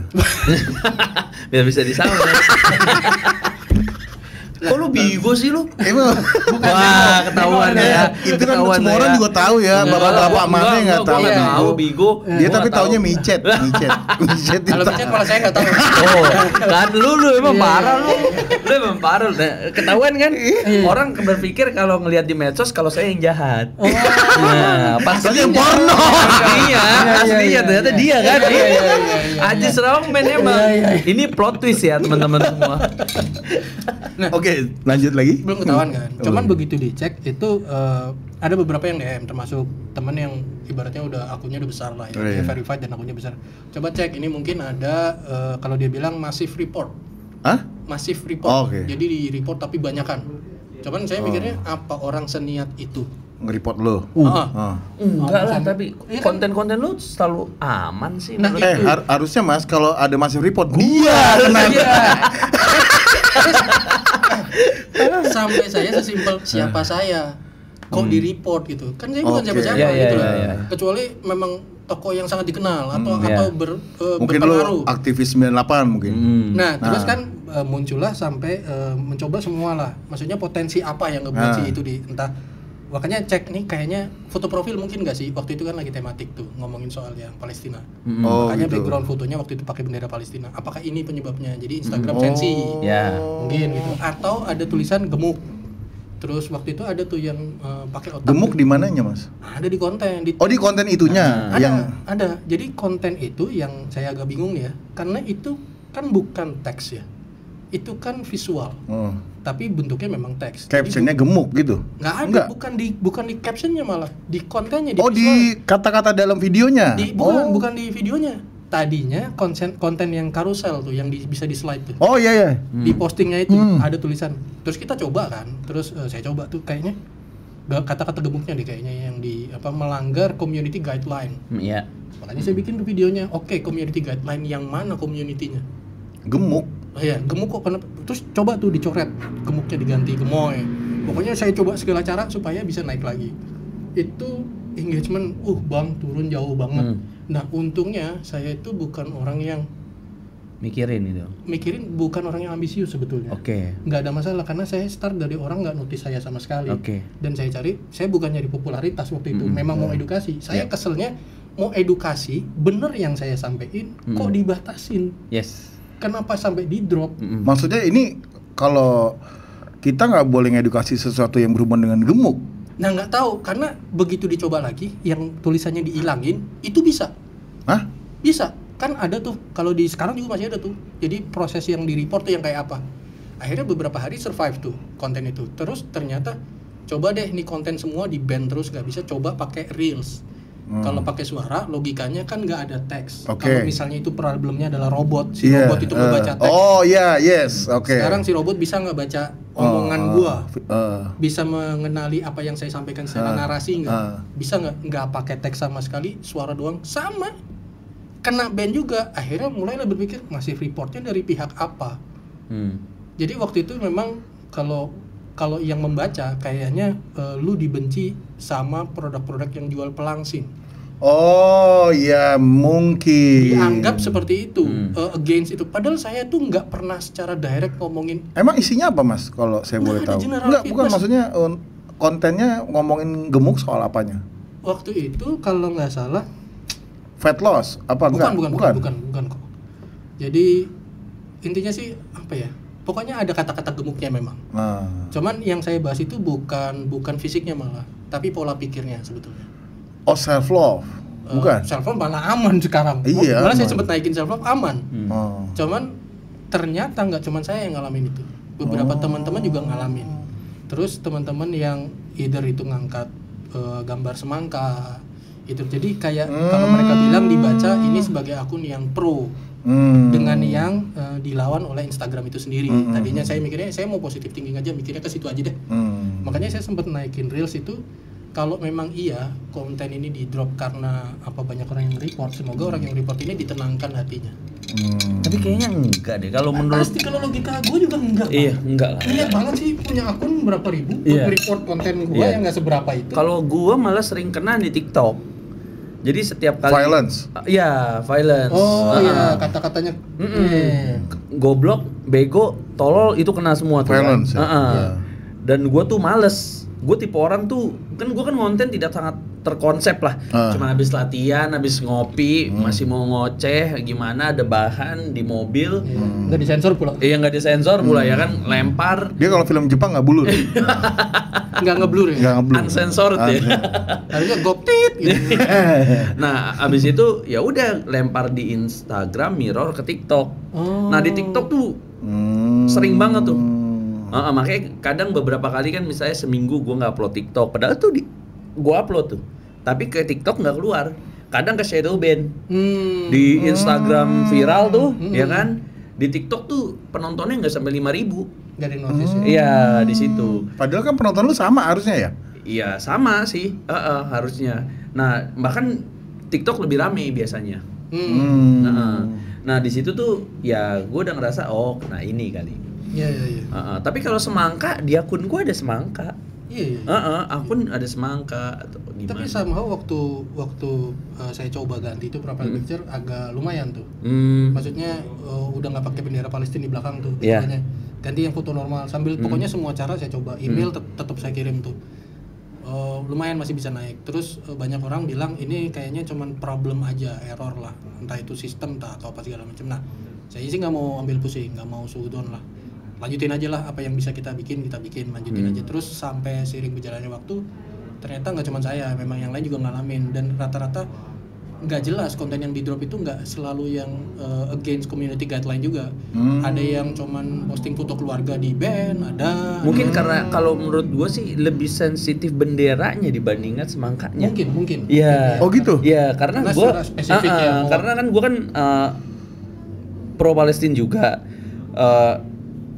Biar bisa disama. Kok lu Bigo sih lu? Emang wah, ketahuan ya. Itu kan semua orang juga tahu ya, bapak-bapak mana nggak tahu Bigo. Dia tapi taunya micet. Kalau micet malah saya nggak tahu. Oh, kan lu emang parah lu. Lu emang parah. Ketahuan kan? Orang berpikir kalau ngelihat di medsos kalau saya yang jahat. Nah, pasti yang porno. Aslinya ternyata dia kan. Aji Strongman emang. Ini plot twist ya teman-teman semua. Nah, oke, lanjut lagi. Belum ketahuan kan. Cuman begitu dicek itu ada beberapa yang DM, termasuk temen yang ibaratnya udah akunnya udah besar lah ya, dia verified dan akunnya besar. Coba cek, ini mungkin ada kalau dia bilang massive report. Massive report. Jadi di report tapi banyakan. Cuman saya mikirnya apa orang seniat itu nge-report lo. Enggak lah, tapi konten-konten lu selalu aman sih. Nah, harusnya Mas kalau ada masih report dia sampai saya sesimpel siapa saya kok di report gitu kan, saya bukan siapa-siapa gitu lah. Kecuali memang toko yang sangat dikenal atau mungkin berpengaruh. lo aktivis 98 mungkin. Nah terus kan muncullah sampai mencoba semua lah, maksudnya potensi apa yang ngebuat si itu di entah, makanya cek nih kayaknya foto profil mungkin nggak sih, waktu itu kan lagi tematik tuh ngomongin soal yang Palestina. Makanya gitu. background fotonya waktu itu pakai bendera Palestina, apakah ini penyebabnya, jadi Instagram sensi mungkin gitu, atau ada tulisan gemuk. Terus waktu itu ada tuh yang pakai otak. Gemuk di mananya Mas? Ada di konten. Di konten itunya ada. Jadi konten itu yang saya agak bingung ya, karena itu kan bukan teks ya, itu kan visual. Tapi bentuknya memang teks. Captionnya gemuk gitu? Nggak ada, bukan di captionnya, malah di kontennya, di visual. Di kata-kata dalam videonya? Bukan di videonya. Tadinya konten yang karusel tuh, yang bisa di slide tuh. Iya. Di postingnya itu ada tulisan. Terus kita coba kan, terus saya coba tuh kayaknya kata-kata gemuknya deh kayaknya yang melanggar community guideline. Iya. Makanya saya bikin tuh videonya. Oke, community guideline yang mana community-nya? Gemuk. Iya, gemuk kok kenapa? Terus coba tuh dicoret, gemuknya diganti gemoy. Pokoknya saya coba segala cara supaya bisa naik lagi. Itu engagement Bang turun jauh banget. Nah, untungnya saya itu bukan orang yang mikirin, bukan orang yang ambisius sebetulnya. Nggak ada masalah karena saya start dari orang nggak notice saya sama sekali. Dan saya bukan nyari popularitas waktu itu, memang mau edukasi. Saya keselnya mau edukasi, bener yang saya sampein kok dibatasin. Kenapa sampai di drop? Maksudnya ini kalau kita nggak boleh ngedukasi sesuatu yang berhubungan dengan gemuk. Nah nggak tahu, karena begitu dicoba lagi yang tulisannya dihilangin itu bisa. Hah? Bisa, kan ada tuh, kalau di sekarang juga masih ada tuh. Jadi proses yang di report tuh yang kayak apa. Akhirnya beberapa hari survive tuh konten itu. Terus ternyata coba deh nih konten semua di ban terus, nggak bisa, coba pakai reels. Kalau pakai suara logikanya kan nggak ada teks. Kalau misalnya itu problemnya adalah robot, robot itu ngebaca teks. Sekarang si robot bisa nggak baca omongan gua, bisa mengenali apa yang saya sampaikan secara narasi nggak, bisa nggak pakai teks sama sekali, suara doang, sama kena ban juga. Akhirnya mulailah berpikir masih reportnya dari pihak apa. Jadi waktu itu memang kalau yang membaca kayaknya lu dibenci sama produk-produk yang jual pelangsing. Mungkin Dianggap seperti itu, against itu. Padahal saya tuh nggak pernah secara direct ngomongin. Emang isinya apa Mas, kalau saya boleh tahu? Enggak, bukan, maksudnya kontennya ngomongin gemuk soal apanya? Waktu itu kalau nggak salah fat loss, apa enggak? Bukan kok. Jadi intinya sih apa ya? Pokoknya ada kata-kata gemuknya memang. Cuman yang saya bahas itu bukan fisiknya malah, tapi pola pikirnya sebetulnya. Self love. Bukan. Self love malah aman sekarang. Malah saya sempat naikin self love aman. Cuman ternyata nggak cuman saya yang ngalamin itu. Beberapa teman-teman juga ngalamin. Terus teman-teman yang either itu ngangkat gambar semangka itu. Jadi kayak kalau mereka bilang dibaca ini sebagai akun yang pro. Dengan yang dilawan oleh Instagram itu sendiri. Tadinya saya mikirnya saya mau positive thinking aja, mikirnya ke situ aja deh. Makanya saya sempat naikin reels itu. Kalau memang iya konten ini di drop karena banyak orang yang report, semoga orang yang report ini ditenangkan hatinya. Tapi kayaknya enggak deh kalau menurut. Pasti kalau logika gue juga enggak. Iya, enggak lah. Banyak banget sih punya akun berapa ribu buat report konten gue yang nggak seberapa itu. Kalau gue malah sering kena di TikTok. Jadi setiap kali violence. Violence. Kata-katanya goblok, bego, tolol itu kena semua tuh. Violence. Dan gue tuh males. Gue tipe orang tuh, kan gue kan konten tidak sangat terkonsep lah. Cuma habis latihan, habis ngopi, masih mau ngoceh, gimana ada bahan di mobil. Nggak disensor pula. Iya nggak disensor pula ya kan, lempar. Dia kalau film Jepang nggak blur. Nggak ngeblur ya? Nggak ngeblur. Uncensored ya. Harusnya goptit gitu. Nah abis itu ya udah lempar di Instagram, mirror ke TikTok. Nah di TikTok tuh sering banget tuh. Makanya kadang beberapa kali kan misalnya seminggu gue nggak upload TikTok, padahal tuh gue upload tuh, tapi ke TikTok nggak keluar. Kadang ke shadow ban. Di Instagram viral tuh, ya kan? Di TikTok tuh penontonnya nggak sampai 5.000. Dari notice. Iya di situ. Padahal kan penonton lu sama harusnya ya? Iya sama sih, harusnya. Nah bahkan TikTok lebih rame biasanya. Nah di situ tuh ya gue udah ngerasa nah ini kali. Iya. Tapi kalau semangka di akun gue ada semangka. Iya. Akun ada semangka atau gimana? Tapi somehow waktu saya coba ganti itu profile picture agak lumayan tuh. Maksudnya udah nggak pakai bendera Palestina di belakang tuh. Yeah. Ganti yang foto normal sambil pokoknya semua cara saya coba. Email tetap saya kirim tuh. Lumayan masih bisa naik. Terus banyak orang bilang ini kayaknya cuman problem aja, error lah. Entah itu sistem atau apa segala macam. Nah, saya sih nggak mau ambil pusing, nggak mau sudon lah. Lanjutin aja lah apa yang bisa kita bikin, lanjutin aja. Terus sampai seiring berjalannya waktu, ternyata nggak cuma saya, memang yang lain juga ngalamin. Dan rata-rata nggak jelas konten yang di drop itu nggak selalu yang against community guideline juga. Ada yang cuman posting foto keluarga di band, ada. Mungkin karena kalau menurut gue sih lebih sensitif benderanya dibandingkan semangkanya. Mungkin. Iya. Oh gitu. Iya, karena gue karena kan gue kan pro Palestina juga.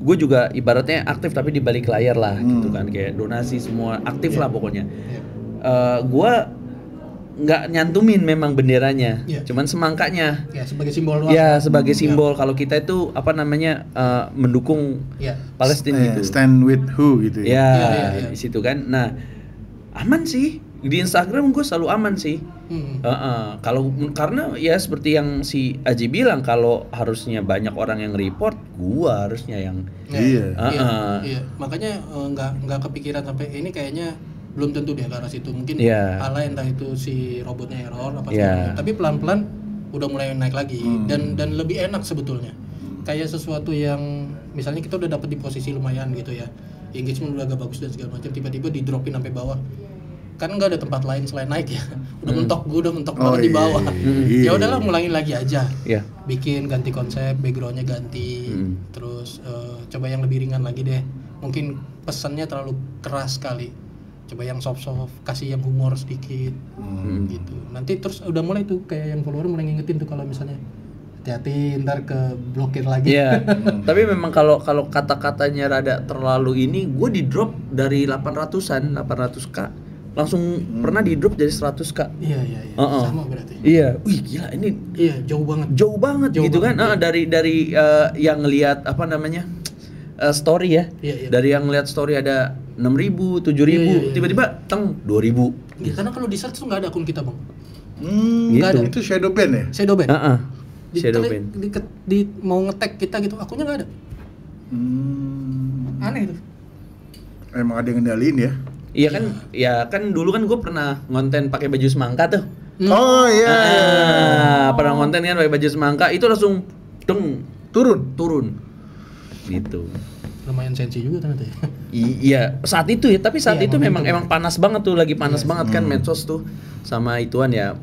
Gue juga ibaratnya aktif tapi di balik layar lah gitu kan, kayak donasi semua aktif lah pokoknya. Gue nggak nyantumin memang benderanya, cuman semangkanya. Ya sebagai simbol doang. Ya sebagai simbol kalau kita itu apa namanya mendukung Palestina gitu. Stand with who gitu ya. Di situ kan. Nah aman sih di Instagram gue selalu aman sih. Kalau karena ya seperti yang si Aji bilang, kalau harusnya banyak orang yang report, gua harusnya yang Iya. Makanya nggak kepikiran sampai ini kayaknya belum tentu deh ke arah situ. Mungkin ala entah itu si robotnya error apa segala. Tapi pelan-pelan udah mulai naik lagi dan lebih enak sebetulnya. Kayak sesuatu yang misalnya kita udah dapet di posisi lumayan gitu ya. Engagement udah agak bagus dan segala macam, tiba-tiba di dropin sampai bawah. Kan nggak ada tempat lain selain naik ya. Gue udah mentok banget di bawah. Ya udahlah mulangin lagi aja. Bikin ganti konsep, backgroundnya ganti. Terus coba yang lebih ringan lagi deh. Mungkin pesannya terlalu keras sekali. Coba yang soft-soft, kasih yang humor sedikit. Gitu. Nanti terus udah mulai tuh kayak yang follower mulai ngingetin tuh kalau misalnya hati-hati ntar ke blokir lagi. Iya. Tapi memang kalau kata-katanya rada terlalu ini, gue di drop dari 800k langsung pernah di drop jadi 100k. Iya. Sama berarti. Iya. Wih gila ini. Iya jauh banget Gitu banget, kan. Dari yang ngelihat apa namanya story ya. Dari yang ngelihat story ada 6.000, 7.000, tiba-tiba teng 2.000. Ya, karena kalau di search tuh nggak ada akun kita bang. Nggak ada. Itu shadow ban ya? Shadow ban. Shadow ban. Di mau nge-tag kita gitu, akunnya nggak ada. Aneh itu. Emang ada yang ngendaliin ya? Iya kan, ya kan dulu kan gue pernah ngonten pakai baju semangka tuh. Oh iya. Pernah ngonten kan pakai baju semangka, itu langsung turun. Gitu. Lumayan sensi juga ternyata ya. Iya, saat itu ya, tapi saat itu memang panas banget tuh, lagi panas banget kan medsos tuh sama ituan ya.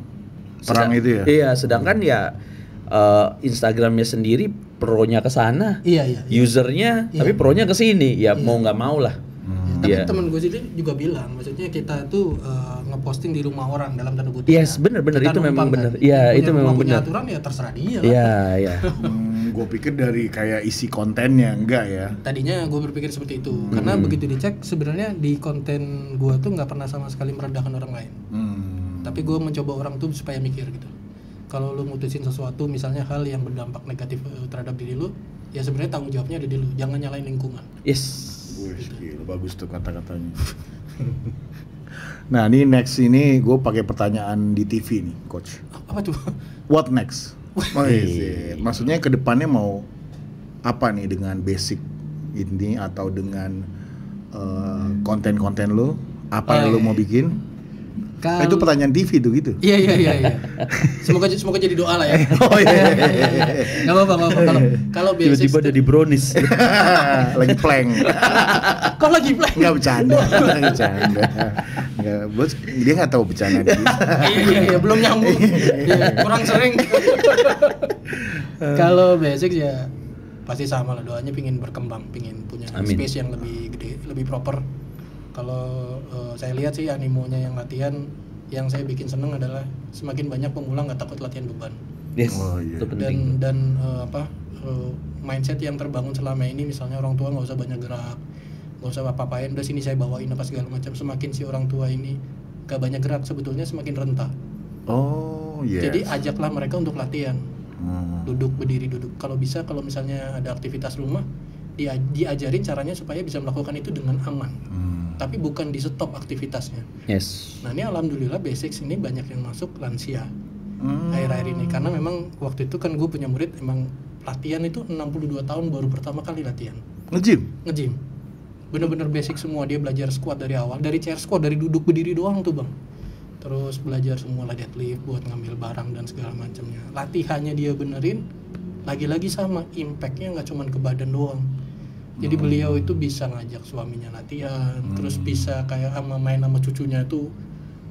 Perang itu ya. Iya, sedangkan ya Instagramnya sendiri pro-nya ke sana. Iya. Usernya tapi pro-nya ke sini. Ya mau nggak mau lah. Tapi temen gue sendiri juga bilang, maksudnya kita tuh ngeposting di rumah orang dalam tanda kutip. Yes, bener itu memang bener. Iya, itu memang bener. Aturan ya terserah dia. Iya. Gue pikir dari kayak isi kontennya, enggak ya. Tadinya gue berpikir seperti itu, karena begitu dicek sebenarnya di konten gue tuh nggak pernah sama sekali merendahkan orang lain. Tapi gue mencoba orang tuh supaya mikir gitu. Kalau lu mutusin sesuatu, misalnya hal yang berdampak negatif terhadap diri lu, ya sebenarnya tanggung jawabnya ada di lu, jangan nyalain lingkungan. Yes. Gila, bagus tuh kata-katanya. Nah ini next ini gue pakai pertanyaan di TV nih, coach. Apa tuh? What next? Maksudnya kedepannya mau apa nih dengan basic ini atau dengan konten-konten lo? Apa yang lo mau bikin? Itu pertanyaan TV tuh gitu. Iya. Semoga jadi doa lah ya. Oh iya. Enggak apa-apa. Kalau basic tiba-tiba ada di brownies. Lagi plank. Kok lagi plank? Enggak bercanda. Enggak, bos dia enggak tahu bercanda dia. Iya, belum nyambung. Kurang sering. Kalau basic ya pasti sama lah, doanya pingin berkembang, pingin punya space yang lebih gede, lebih proper. Kalau saya lihat sih animonya yang latihan, yang saya bikin seneng adalah semakin banyak pemula nggak takut latihan beban. Yes. Itu penting. Dan mindset yang terbangun selama ini, misalnya orang tua nggak usah banyak gerak, nggak usah apa-apain, udah sini saya bawain apa segala macam. Semakin si orang tua ini gak banyak gerak, sebetulnya semakin renta. Oh yes. Jadi ajaklah mereka untuk latihan, duduk berdiri duduk. Kalau bisa, kalau misalnya ada aktivitas rumah, diajarin caranya supaya bisa melakukan itu dengan aman. Tapi bukan di stop aktivitasnya. Yes. Nah ini alhamdulillah basics ini banyak yang masuk lansia akhir-akhir ini, karena memang waktu itu kan gue punya murid emang latihan itu 62 tahun baru pertama kali latihan. Nge-gym. Bener-bener basic semua, dia belajar squat dari awal, dari chair squat, dari duduk berdiri doang tuh bang. Terus belajar semua lah deadlift buat ngambil barang dan segala macamnya. Latihannya dia benerin, lagi-lagi sama impactnya nggak cuman ke badan doang. Jadi beliau itu bisa ngajak suaminya latihan, terus bisa kayak main sama cucunya itu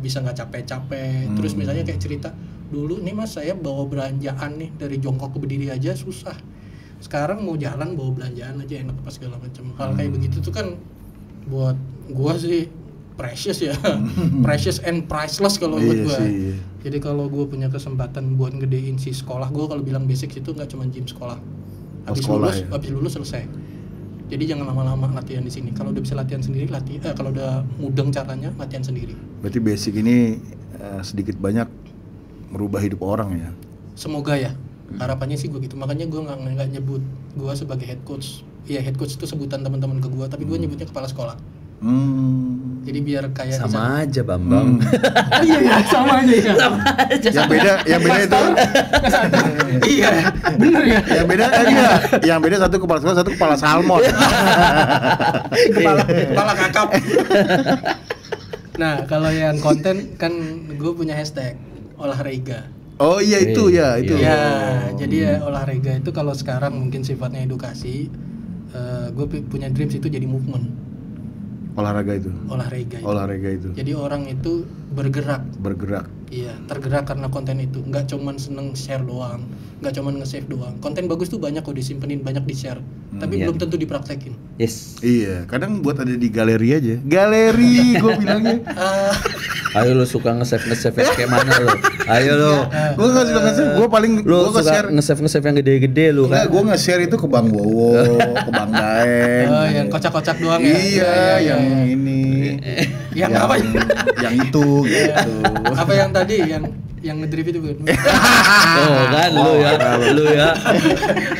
bisa nggak capek-capek. Terus misalnya kayak cerita, dulu nih mas saya bawa belanjaan nih dari jongkok ke berdiri aja susah. Sekarang mau jalan bawa belanjaan aja enak pas segala macam. Hal kayak begitu tuh kan buat gua sih precious ya, precious and priceless kalau buat gua. Jadi kalau gua punya kesempatan buat ngedein si sekolah, gua kalau bilang basic itu nggak cuma gym sekolah. Habis lulus selesai. Jadi jangan lama-lama latihan di sini. Kalau udah bisa latihan sendiri, kalau udah mudeng caranya, latihan sendiri. Berarti basic ini sedikit banyak merubah hidup orang ya. Semoga ya. Harapannya sih gue gitu. Makanya gue nggak nyebut gue sebagai head coach. Iya, head coach itu sebutan teman-teman ke gue, tapi gue nyebutnya kepala sekolah. Jadi biar kayak sama aja Bambang. Iya, sama aja ya. Sama aja. Yang beda itu. Iya, bener ya. Yang beda satu kepala sekolah, satu kepala salmon. Kepala kakap. Nah, kalau yang konten kan gue punya hashtag olahraga. Oh iya itu ya itu. Ya, jadi ya olahraga itu kalau sekarang mungkin sifatnya edukasi. Gue punya dreams itu jadi movement. Olahraga itu. Jadi orang itu bergerak. Iya, tergerak karena konten itu. Nggak cuman seneng share doang, nggak cuman nge-save doang. Konten bagus tuh banyak kok disimpenin, banyak di-share. Tapi belum tentu dipraktekin. Yes. Iya, kadang buat ada di galeri aja. Galeri gue bilangnya. Ayo lo suka nge-save kayak mana lo? Ayo lo. Gue nggak suka nge-save, gue paling lo suka nge-save yang gede-gede lo kan? Gue nge-share itu ke Bang Bowo, ke Bang Daeng. Oh, yang kocak-kocak doang ya? Iya, yang ini. Yang apa? Yang itu gitu. Apa yang tadi yang ngedrift itu bukan? Oh kan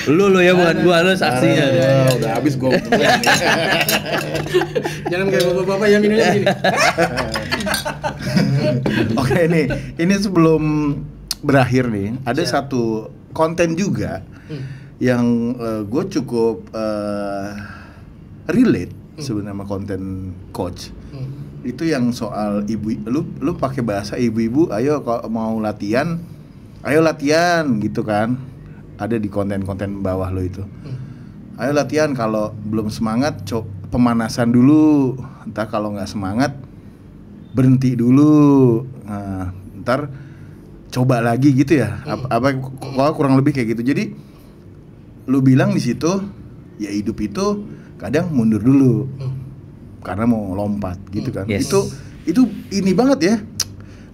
lu ya bukan gua, lu saksinya. Udah habis gua. Jangan kayak bapak-bapak yang minumnya gini. Oke nih, ini sebelum berakhir nih, ada satu konten juga yang gue cukup relate sebenarnya sama konten coach. Itu yang soal ibu, lu pakai bahasa ibu-ibu, ayo kalau mau latihan, ayo latihan gitu kan. Ada di konten-konten bawah lo itu. Ayo latihan, kalau belum semangat pemanasan dulu. Entar kalau nggak semangat berhenti dulu. Nah, ntar coba lagi gitu ya. Apa kurang lebih kayak gitu. Jadi lu bilang di situ ya hidup itu kadang mundur dulu. Karena mau lompat gitu kan. Yes. Itu ini banget ya.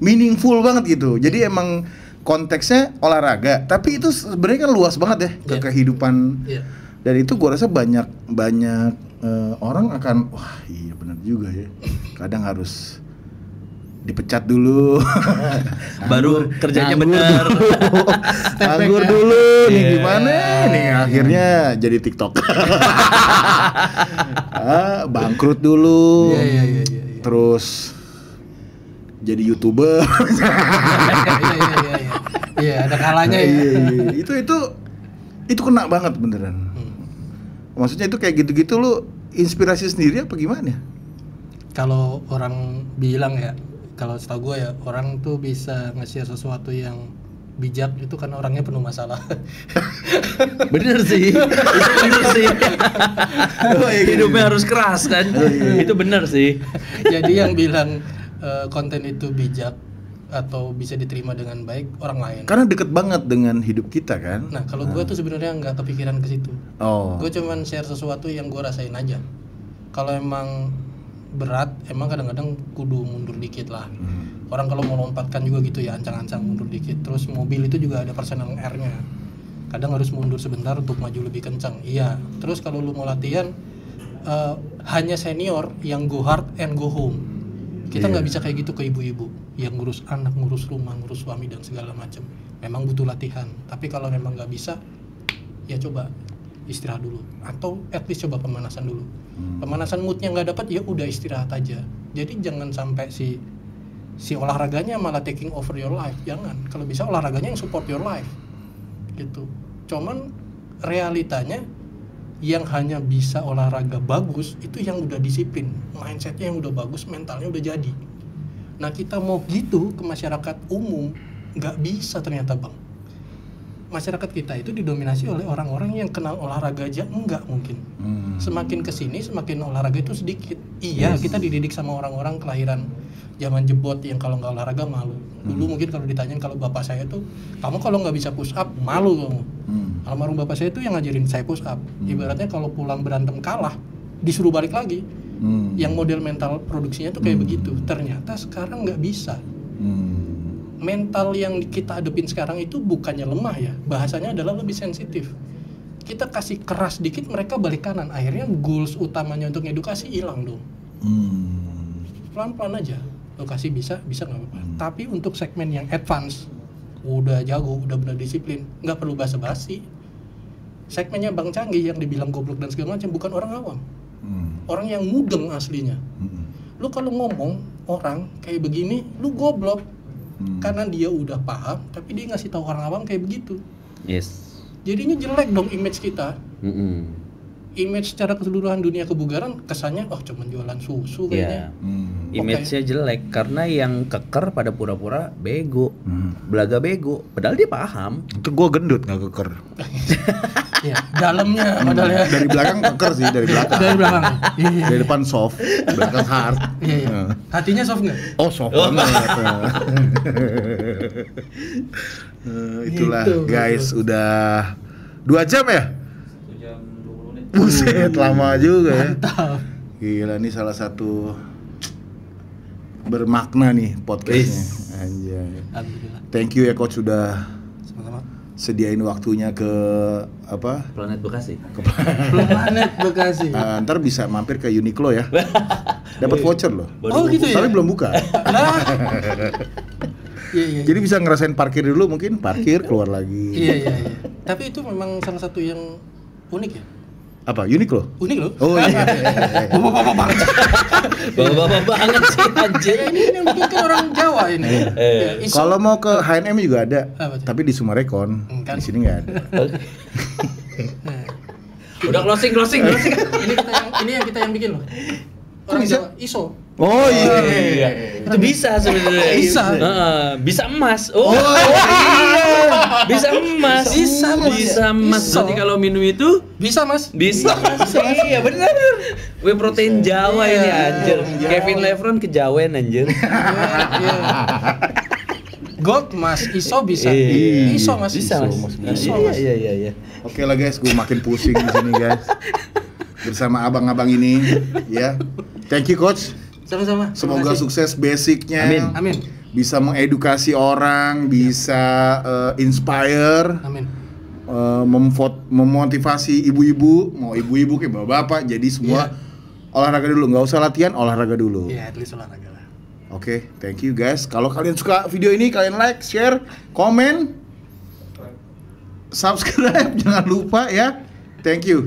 Meaningful banget gitu. Jadi emang konteksnya olahraga, tapi itu sebenarnya kan luas banget ya ke kehidupan. Dan itu gua rasa banyak orang akan wah iya benar juga ya. Kadang harus dipecat dulu. Baru kerjanya benar. Nganggur dulu nih gimana nih akhirnya jadi TikTok. Bangkrut dulu. Iya. Terus jadi YouTuber. Iya, ada kalanya ya. Iya. Itu kena banget beneran. Maksudnya itu kayak gitu-gitu lu inspirasi sendiri apa gimana? Kalau orang bilang ya, kalau setahu gue ya, orang tuh bisa nge-share sesuatu yang bijak itu karena orangnya penuh masalah. Bener sih. Itu bener sih. Hidupnya harus keras kan. Itu bener sih. Jadi yang bilang konten itu bijak atau bisa diterima dengan baik orang lain. Karena deket banget dengan hidup kita kan. Nah kalau gue tuh sebenarnya nggak kepikiran ke situ. Gue cuman share sesuatu yang gue rasain aja. Kalau emang berat, emang kadang-kadang kudu mundur dikit lah. Orang kalau mau lompatkan juga gitu ya, ancang-ancang mundur dikit. Terus mobil itu juga ada persenan R-nya. Kadang harus mundur sebentar untuk maju lebih kencang. Iya. Terus kalau lu mau latihan, hanya senior yang go hard and go home. Kita nggak bisa kayak gitu ke ibu-ibu yang ngurus anak, ngurus rumah, ngurus suami dan segala macam. Memang butuh latihan. Tapi kalau memang nggak bisa, ya coba istirahat dulu. Atau at least coba pemanasan dulu. Pemanasan moodnya nggak dapat, ya udah istirahat aja. Jadi jangan sampai si olahraganya malah taking over your life. Jangan. Kalau bisa olahraganya yang support your life. Gitu. Cuman realitanya yang hanya bisa olahraga bagus itu yang udah disiplin, mindsetnya yang udah bagus, mentalnya udah jadi. Nah kita mau gitu ke masyarakat umum nggak bisa ternyata bang. Masyarakat kita itu didominasi oleh orang-orang yang kenal olahraga aja enggak mungkin. Semakin kesini semakin olahraga itu sedikit. Iya kita dididik sama orang-orang kelahiran zaman jebot yang kalau nggak olahraga malu. Dulu mungkin kalau ditanyain kalau bapak saya tuh, kamu kalau nggak bisa push up malu kamu. Almarhum bapak saya itu yang ngajarin saya push up. Ibaratnya kalau pulang berantem kalah, disuruh balik lagi. Yang model mental produksinya tuh kayak begitu. Ternyata sekarang nggak bisa. Mental yang kita hadapin sekarang itu bukannya lemah ya, bahasanya adalah lebih sensitif. Kita kasih keras dikit mereka balik kanan. Akhirnya goals utamanya untuk edukasi hilang dong. Pelan-pelan aja. Lokasi bisa nggak apa-apa. Tapi untuk segmen yang advance, udah jago, udah benar disiplin, nggak perlu basa-basi. Segmennya Bang Canggih yang dibilang goblok dan segala macam bukan orang awam, orang yang mudeng aslinya. Lu kalau ngomong orang kayak begini, lu goblok, karena dia udah paham, tapi dia ngasih tahu orang awam kayak begitu. Yes. Jadinya jelek dong image kita. Image secara keseluruhan dunia kebugaran kesannya cuman jualan susu kayaknya. Image-nya jelek karena yang keker pada pura-pura bego, belaga bego, padahal dia paham. Itu gua gendut nggak keker. Ya, dalamnya padahal ya. Dari belakang keker sih, dari belakang. Dari belakang. Iya. Dari depan soft, belakang hard. Iya. Hatinya soft nggak? Oh soft banget. Itulah Gitu, guys, udah 2 jam ya? 1 jam 20 menit. Buset, lama juga ya. Mantap. Gila, nih salah satu bermakna nih podcastnya. Anjay. Alhamdulillah. Thank you ya coach sudah Sama-sama. sediain waktunya ke apa? Planet Bekasi. Planet Bekasi. Ntar bisa mampir ke Uniqlo ya. Dapat voucher loh. Oh gitu ya. Tapi belum buka. Iya. Jadi bisa ngerasain parkir dulu, mungkin parkir keluar lagi. Iya. Tapi itu memang salah satu yang unik ya. Apa? Uniqlo? Unik loh. Oh iya. Bapak-bapak banget. Bapak-bapak banget sih anjir. Ini yang bikin kan orang Jawa ini. Ya, Kalau mau ke H&M juga ada, Apa tuh? tapi di Sumarekon. Kan. Di sini nggak ada. Udah closing. ini yang kita yang bikin loh. Orang bisa? Jawa, ISO. Oh iya. Itu bisa sebenarnya. Bisa. Bisa emas. Iya. Bisa emas. Bisa emas. Iso. Jadi kalau minum itu Bisa mas. bisa. Iya benar. Whey protein Jawa ini anjir. Kevin Levron kejawen anjir. Iya. Gold mas, ISO bisa. Iya. ISO mas. Bisa mas. ISO mas. Iya. Oke lah guys, gue makin pusing di sini guys. Bersama abang-abang ini, ya. Thank you coach. Sama-sama. Semoga sukses basicnya. Amin. Bisa mengedukasi orang, bisa inspire, Amin. memotivasi ibu-ibu, mau ibu-ibu kayak bapak-bapak, jadi semua olahraga dulu, nggak usah latihan, olahraga dulu. Iya, at least olahraga lah. Oke, thank you guys. Kalau kalian suka video ini, kalian like, share, komen, subscribe, jangan lupa ya. Thank you.